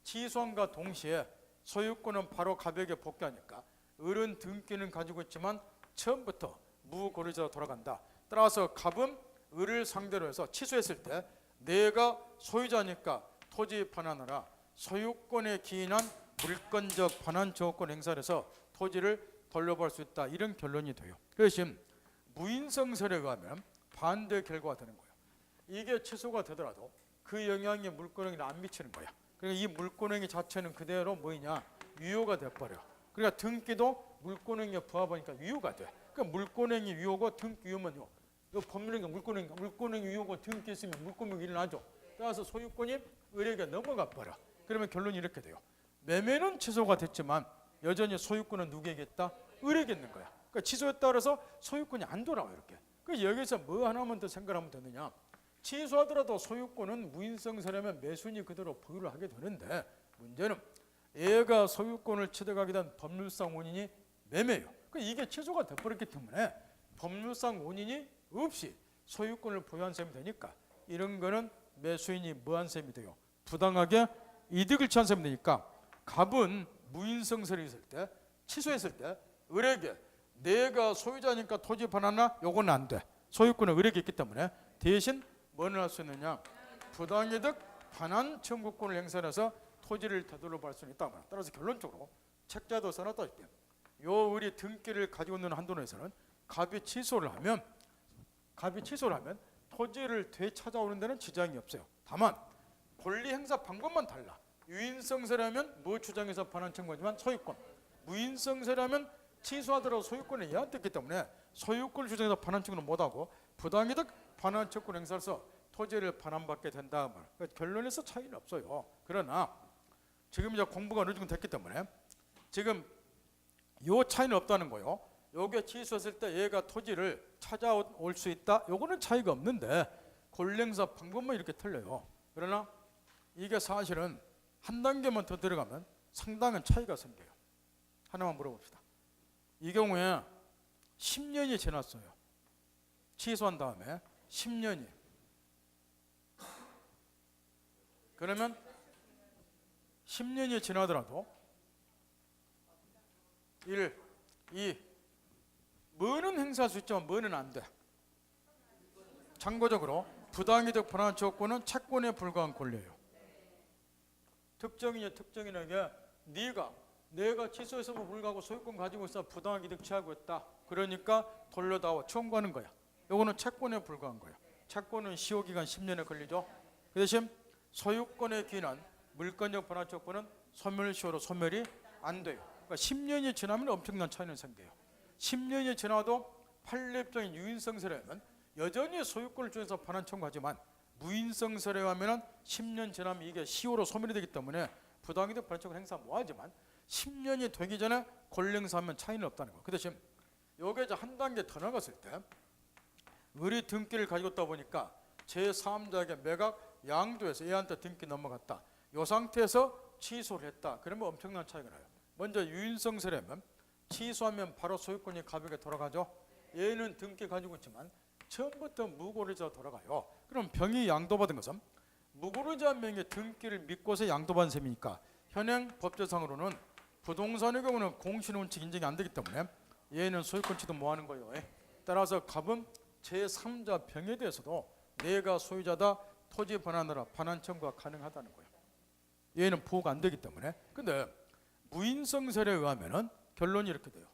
취소함과 동시에 소유권은 바로 갑에게 복귀하니까 을은 등기는 가지고 있지만 처음부터 무고리자로 돌아간다. 따라서 갑은 을을 상대로 해서 취소했을 때 내가 소유자니까 토지 반환하라. 소유권에 기인한 물권적 반환 조건 행사를 해서 토지를 돌려받을 수 있다. 이런 결론이 돼요. 그래서 무인성설에 가면 반대 결과가 되는 거예요. 이게 취소가 되더라도 그 영향이 물권행위에 안 미치는 거야. 그러니까 이 물권행위 자체는 그대로 뭐냐? 유효가 돼버려. 그러니까 등기도 물권행위에 부합하니까 유효가 돼. 그러니까 물권행위 유효고 등기 유효면요. 이거 법률행위 물권행위 유효고 등기 있으면 물권행위 일어나죠. 따라서 소유권이 을에게 넘어가 버려. 그러면 결론이 이렇게 돼요. 매매는 취소가 됐지만 여전히 소유권은 누구에게 있다? 을에게 있는 거야. 그러니까 취소했다 그래서 소유권이 안 돌아와 이렇게. 그래서 여기서 뭐 하나만 더 생각하면 되느냐? 취소하더라도 소유권은 무인성설하면 매수인이 그대로 보유를 하게 되는데 문제는 얘가 소유권을 취득하게 된 법률상 원인이 매매예요. 그러니까 이게 취소가 돼버렸기 때문에 법률상 원인이 없이 소유권을 보유한 셈이 되니까 이런 거는 매수인이 뭐한 셈이 돼요? 부당하게 이득을 취한 셈이 되니까 갑은 무인성설이 있을 때 취소했을 때 을에게 내가 소유자니까 토지 반환하나? 요건 안 돼. 소유권은 을에게 있기 때문에 대신 뭐를 할 수 있느냐? 부당이득 반환 청구권을 행사해서 토지를 되돌려 받을 수 있다. 따라서 결론적으로 책자도 써놨다시피 요 을이 등기를 가지고 있는 한도 내에서는 갑이 취소를 하면 토지를 되찾아오는 데는 지장이 없어요. 다만 권리 행사 방법만 달라. 유인성설하면 뭐 주장해서 반환 청구하지만 소유권, 무인성설하면 취소하더라도 소유권이 얘한테 있기 때문에 소유권을 주장해서 반환 청구는 못하고 부당이득 반환 청구를 행사해서 토지를 반환받게 된다. 그러니까 결론에서 차이는 없어요. 그러나 지금 이제 공부가 어느 정도 됐기 때문에 지금 요 차이는 없다는 거예요. 요게 취소했을 때 얘가 토지를 찾아올 수 있다. 요거는 차이가 없는데 권리 행사 방법만 이렇게 틀려요. 그러나 이게 사실은 한 단계만 더 들어가면 상당한 차이가 생겨요. 하나만 물어봅시다. 이 경우에 10년이 지났어요. 취소한 다음에 10년이. 그러면 10년이 지나더라도 1, 2 뭐는 행사할 수 있지만 뭐는 안 돼. 참고적으로 부당이득 반환 조건은 채권에 불과한 권리예요. 특정인에게 내가 취소했음을 불구하고 소유권 가지고 있어 부당이득 취하고 있다. 그러니까 돌려다오 청구하는 거야. 이거는 채권에 불과한 거야. 채권은 시효기간 10년에 걸리죠. 그 대신 소유권에 기인한 물권적 반환 조건은 소멸시효로 소멸이 안 돼요. 그러니까 10년이 지나면 엄청난 차이는 생겨요. 10년이 지나도 판례적인 유인성설에는 여전히 소유권을 중에서 반환 청구하지만 무인성설에 하면 10년 지나면 이게 시효로 소멸이 되기 때문에 부당이득 반환 청구 행사 뭐하지만 10년이 되기 전에 권리 행사하면 차이는 없다는 거예요. 그 대신 요게 이제 한 단계 더 나갔을 때 을이 등기를 가지고 있다 보니까 제3자에게 매각 양도해서 얘한테 등기 넘어갔다. 이 상태에서 취소를 했다. 그러면 엄청난 차이가 나요. 먼저 유인성설에면 취소하면 바로 소유권이 갑에게 돌아가죠. 얘는 등기 가지고 있지만 처음부터 무고리자 돌아가요. 그럼 병이 양도받은 것은 무고르자한 명의 등기를 믿고서 양도받은 셈이니까 현행 법제상으로는 부동산의 경우는 공시원칙 인정이 안 되기 때문에 얘는 소유권 취득 뭐 하는 거예요? 따라서 갑은 제3자 병에 대해서도 내가 소유자다 토지 반환하라 반환 청구가 가능하다는 거예요. 얘는 보호가 안 되기 때문에. 근데 무인성설에 의하면은 결론이 이렇게 돼요.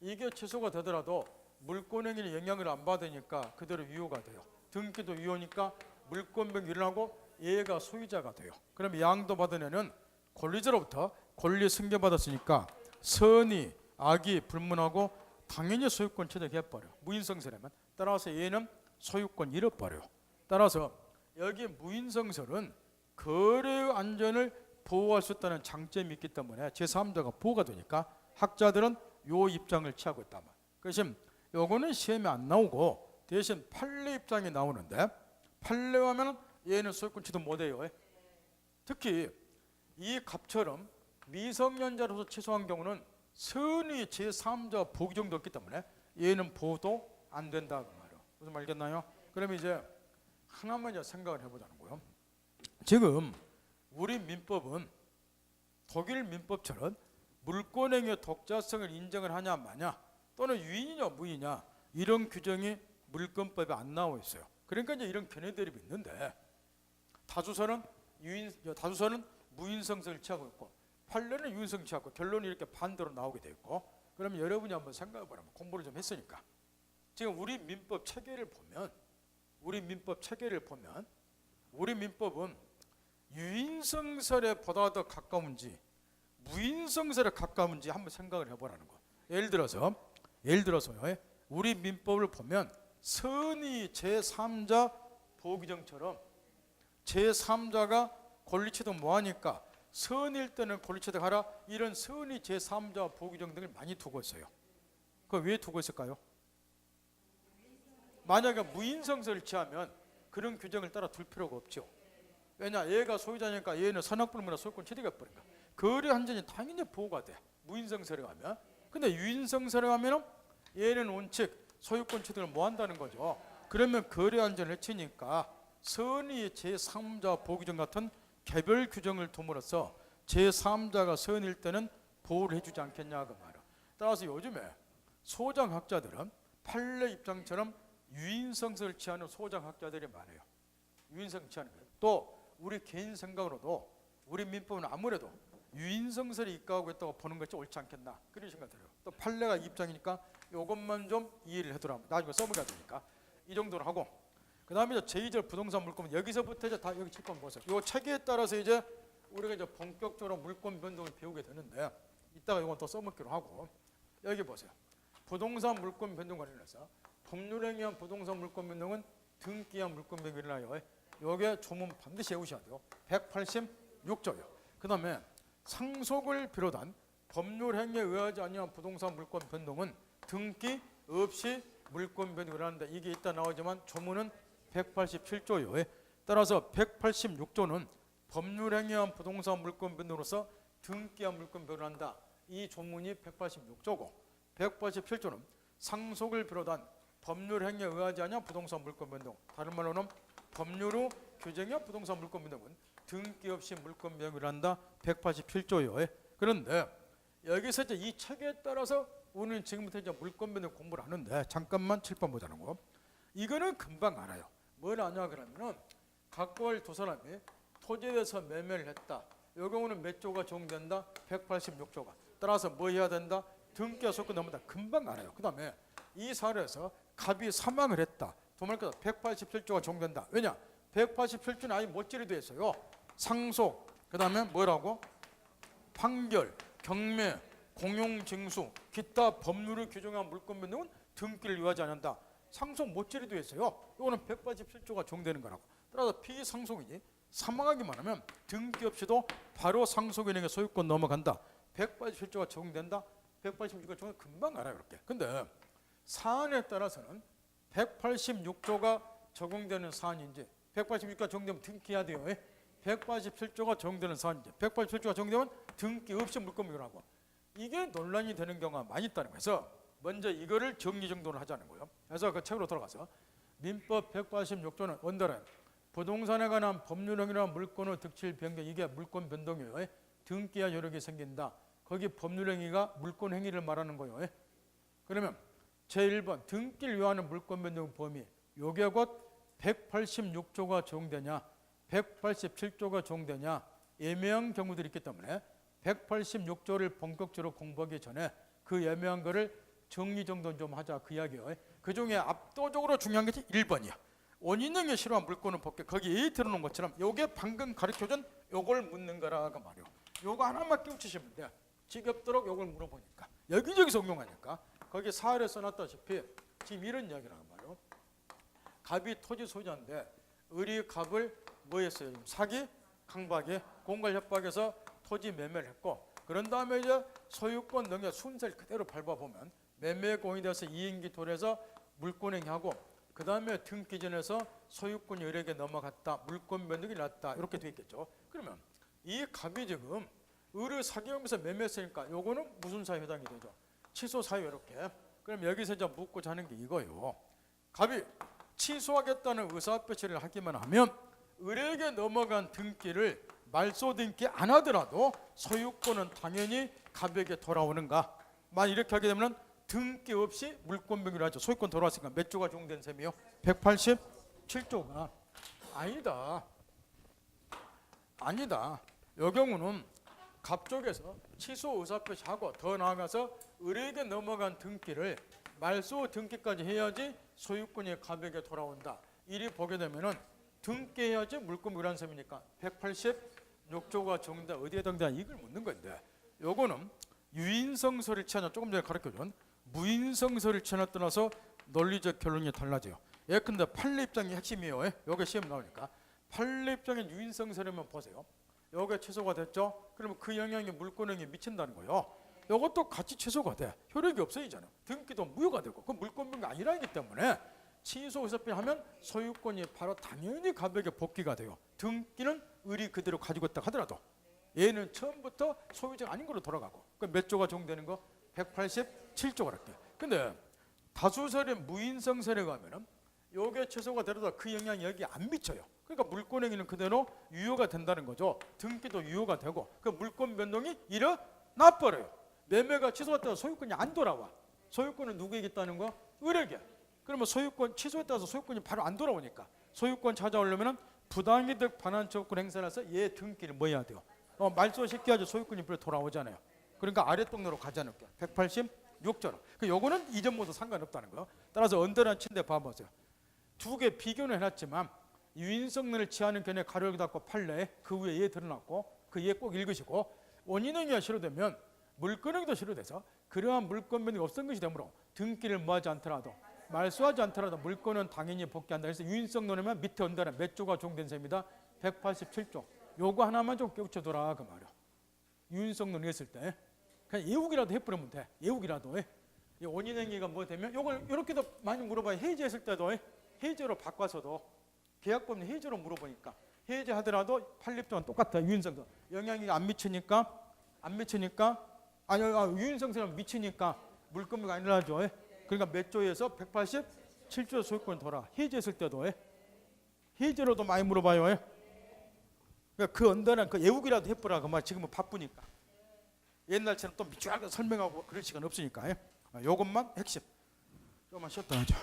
이게 취소가 되더라도 물권행위에 영향을 안 받으니까 그대로 유효가 돼요. 등기도 유효니까 물권병이 일어나고 얘가 소유자가 돼요. 그럼 양도받은 애는 권리자로부터 권리 승계받았으니까 선의, 악이 불문하고 당연히 소유권 취득해버려. 무인성설이면. 따라서 얘는 소유권 잃어버려요. 따라서 여기 무인성설은 거래의 안전을 보호할 수 있다는 장점이 있기 때문에 제3자가 보호가 되니까 학자들은 요 입장을 취하고 있다. 그 대신 요거는 시험에 안 나오고 대신 판례 입장이 나오는데 판례하면 얘는 소유권 취득 못해요. 특히 이 갑처럼 미성년자로서 취소한 경우는 선의 제3자 보기 정도 없기 때문에 얘는 보호도 안 된다 그 말이에요. 무슨 말겠나요? 그러면 이제 하나만 이제 생각을 해보자는 거예요. 지금 우리 민법은 독일 민법처럼 물권행위의 독자성을 인정을 하냐 마냐 또는 유인이냐 무인이냐 이런 규정이 물권법에 안 나와 있어요. 그러니까 이제 이런 견해 대립이 있는데 다수서는 무인성설을 취하고 있고 판례는 유인성을 취하고 결론이 이렇게 반대로 나오게 돼 있고 그러면 여러분이 한번 생각해 보라면 공부를 좀 했으니까 지금 우리 민법 체계를 보면 우리 민법은 유인성설에 보다 더 가까운지 무인성설에 가까운지 한번 생각을 해보라는 거. 예를 들어서요. 우리 민법을 보면 선의 제3자 보호규정처럼 제3자가 권리취득 뭐하니까 선일 때는 권리취득하라 이런 선의 제3자 보호규정 등을 많이 두고 있어요. 그거 왜 두고 있을까요? 만약에 무인성설을 취하면 그런 규정을 따라 둘 필요가 없죠. 왜냐? 얘가 소유자니까 얘는 선악불문이나 소유권 취득해버린다. 거래 안전이 당연히 보호가 돼. 무인성설에 가면. 근데 유인성설에 가면 얘는 원칙 소유권 취득을 못 한다는 거죠. 그러면 거래 안전을 해치니까 선의 제3자 보호규정 같은 개별 규정을 둠으로써 제3자가 선일 때는 보호를 해주지 않겠냐 그 말이야. 따라서 요즘에 소장학자들은 판례 입장처럼 유인성설을 취하는 소장학자들이 많아요. 유인성을 취하는 거예요. 또 우리 개인 생각으로도 우리 민법은 아무래도 유인성설이 입각하고 있다고 보는 것이 옳지 않겠나 그런 생각이 들어요. 또 판례가 입장이니까 이것만 좀 이해를 해두라. 나중에 써먹어야 되니까 이 정도로 하고 그 다음에 제2절 부동산 물권 여기서부터 이제 다 여기 칠건 보세요. 이 체계에 따라서 이제 우리가 이제 본격적으로 물권 변동을 배우게 되는데 이따가 이건 또 써먹기로 하고 여기 보세요. 부동산 물권 변동 관련해서 법률에 의한 부동산 물권 변동은 등기한 물권 변동이 일어나요. 여기에 조문 반드시 외우셔야 돼요. 186조요. 그 다음에 상속을 비롯한 법률 행위에 의하지 아니한 부동산 물권 변동은 등기 없이 물권 변동이 일어난다. 이게 이따 나오지만 조문은 187조요. 따라서 186조는 법률 행위에 의한 부동산 물권 변동으로서 등기한 물권 변동을 한다. 이 조문이 186조고 187조는 상속을 비롯한 법률 행위에 의하지 아니한 부동산 물권 변동. 다른 말로는 법률로 규정한 부동산 물권 변동은 등기 없이 물권 변동을 한다. 187조요. 그런데 여기서 이제 이 책에 따라서 우리는 지금부터 이제 물권 변동 공부를 하는데 잠깐만 7번 보자는 거. 이거는 금방 알아요. 뭘 아냐 그러면은 각월 두 사람이 토지에 대해서 매매를 했다. 이 경우는 몇 조가 적용된다? 186조가. 따라서 뭐 해야 된다? 등기와 소유권 넘는다. 금방 알아요. 그 다음에 이 사례에서 갑이 사망을 했다. 도말께서 187조가 적용된다. 왜냐? 187조는 아예 못질이 되어 있어요. 상속, 그 다음에 뭐라고? 판결, 경매, 공용징수, 기타 법률을 규정한 물권 변동은 등기를 요하지 않는다. 상속 못질이 되어 있어요. 이거는 187조가 적용되는 거라고. 따라서 피상속인이 사망하기만 하면 등기 없이도 바로 상속인에게 소유권 넘어간다. 187조가 적용된다. 186조가 적용 금방 알아요. 이렇게. 근데 사안에 따라서는 186조가 적용되는 사안인지 186조가 적용되면 등기해야 돼요. 187조가 적용되는 사안인지 187조가 적용되면 등기 없이 물권 변경하고 이게 논란이 되는 경우가 많이 있다는 거예요. 그래서 먼저 이거를 정리정돈을 하자는 거예요. 그래서 그 책으로 돌아가서 민법 186조는 원달은 부동산에 관한 법률행위나 물권의 득실 변경, 이게 물권 변동이에요. 등기와 여력이 생긴다. 거기 법률행위가 물권행위를 말하는 거예요. 그러면 제1번 등기를 요하는 물권 변동 범위, 요게 곧 186조가 적용되냐 187조가 적용되냐 애매한 경우들이 있기 때문에 186조를 본격적으로 공부하기 전에 그 애매한 거를 정리정돈 좀 하자, 그 이야기예요. 그 중에 압도적으로 중요한 것이 1번이야. 원인행위 실화한 물권은 법규, 거기 A 들어놓은 것처럼 요게 방금 가르쳐준 요걸 묻는 거라고 말이요. 요거 하나만 끼우치시면 돼. 지겹도록 요걸 물어보니까 여기저기서 응용하니까 거기 사활에 써놨다시피 지금 이런 이야기라고 말이요. 갑이 토지 소유자인데 을이 갑을 뭐 했어요? 사기, 강박에 공갈 협박해서 토지 매매를 했고, 그런 다음에 이제 소유권 능력 순서를 그대로 밟아보면 매매 공인이 돼서 이행기 도래해서 물권행위하고, 그 다음에 등기전에서 소유권이 을에게 넘어갔다, 물권 변동이 났다, 이렇게 되어 있겠죠. 그러면 이 갑이 지금 을을 사기하면서 매매했으니까 요거는 무슨 사유에 해당이 되죠? 취소 사유. 이렇게. 그럼 여기서 이제 묻고자 하는 게 이거예요. 갑이 취소하겠다는 의사표시를 하기만 하면 을에게 넘어간 등기를 말소 등기 안 하더라도 소유권은 당연히 갑에게 돌아오는가? 만약 이렇게 하게 되면 등기 없이 물권 변경을 하죠. 소유권 돌아왔으니까 몇 조가 적용된 셈이요? 187조가. 아니다. 이 경우는 갑 쪽에서 취소 의사표시하고 더 나아가서 을에게 넘어간 등기를 말소 등기까지 해야지 소유권이 갑에게 돌아온다. 이리 보게 되면은 등기해야지 물권 변경한 셈이니까 186조가 적용된다. 어디에 해당되냐 이걸 묻는 건데, 요거는 유인성서를 취하냐, 조금 전에 가르쳐준 무인성서를 취하냐 떠나서 논리적 결론이 달라져요. 예컨대 판례 입장이 핵심이에요. 요게 시험 나오니까 판례 입장의 유인성서라면 보세요. 요게 취소가 됐죠. 그러면 그 영향이 물권행위에 미친다는 거예요. 요것도 같이 취소가 돼. 효력이 없어지잖아요. 등기도 무효가 되고, 그 물권 변경이 아니라기 때문에 취소 의사표시하면 소유권이 바로 당연히 갑에게 복귀가 돼요. 등기는 을이 그대로 가지고 있다 하더라도 얘는 처음부터 소유자가 아닌 걸로 돌아가고, 그 몇 조가 적용되는 거? 187조가 이렇게. 근데 다수설의 무인성설에 가면은 요게 취소가 되더라도 그 영향이 여기 안 미쳐요. 그러니까 물권행위는 그대로 유효가 된다는 거죠. 등기도 유효가 되고, 그 물권 변동이 일어나 버려요. 매매가 취소했다고 소유권이 안 돌아와. 소유권은 누구에게 있다는 거? 을에게. 그러면 소유권 취소에 따라서 소유권이 바로 안 돌아오니까 소유권 찾아오려면 부당이득 반환청구권 행사를 해서 얘 등기를 뭐 해야 돼요? 말소시켜야지 소유권이 돌아오잖아요. 그러니까 아랫동네로 가자는 게 186조로. 요거는 이전 모두 상관없다는 거예요. 따라서 언더란 친데 봐보세요. 두 개 비교는 해놨지만 유인성론을 취하는 견해 가로를 닫고 판례, 그 위에 얘 드러났고 그 얘 꼭 읽으시고, 원인행위가 실효되면 물권행위도 실효돼서 그러한 물권 변동이 없던 것이 되므로 등기를 뭐하지 않더라도 말소하지 않더라도 물권은 당연히 복귀한다. 그래서 유인성론이면 밑에 언더는 몇 조가 적용된 셈이다? 187조. 요거 하나만 좀 깨우쳐둬라 그 말이야. 유인성론 했을 때 그냥 예우기라도 해버리면 돼. 예우기라도 해. 이 원인행위가 뭐 되면 요걸 이렇게도 많이 물어봐요. 해지했을 때도 해제로 바꿔서도 계약법은 해제로 물어보니까 해제하더라도 판립조는 똑같아. 유인성선 영향이 안 미치니까 유인성선은 미치니까 물권이 안 일어나죠. 그러니까 몇 조에서 187조 소유권 돌아. 해제했을 때도 해제로도 많이 물어봐요. 그러니까 그 언더는 그 예우기라도 해보라 그 말. 지금은 바쁘니까 옛날처럼 또 미추하게 설명하고 그럴 시간 없으니까 요것만 핵심. 조금만 쉬었다 하죠.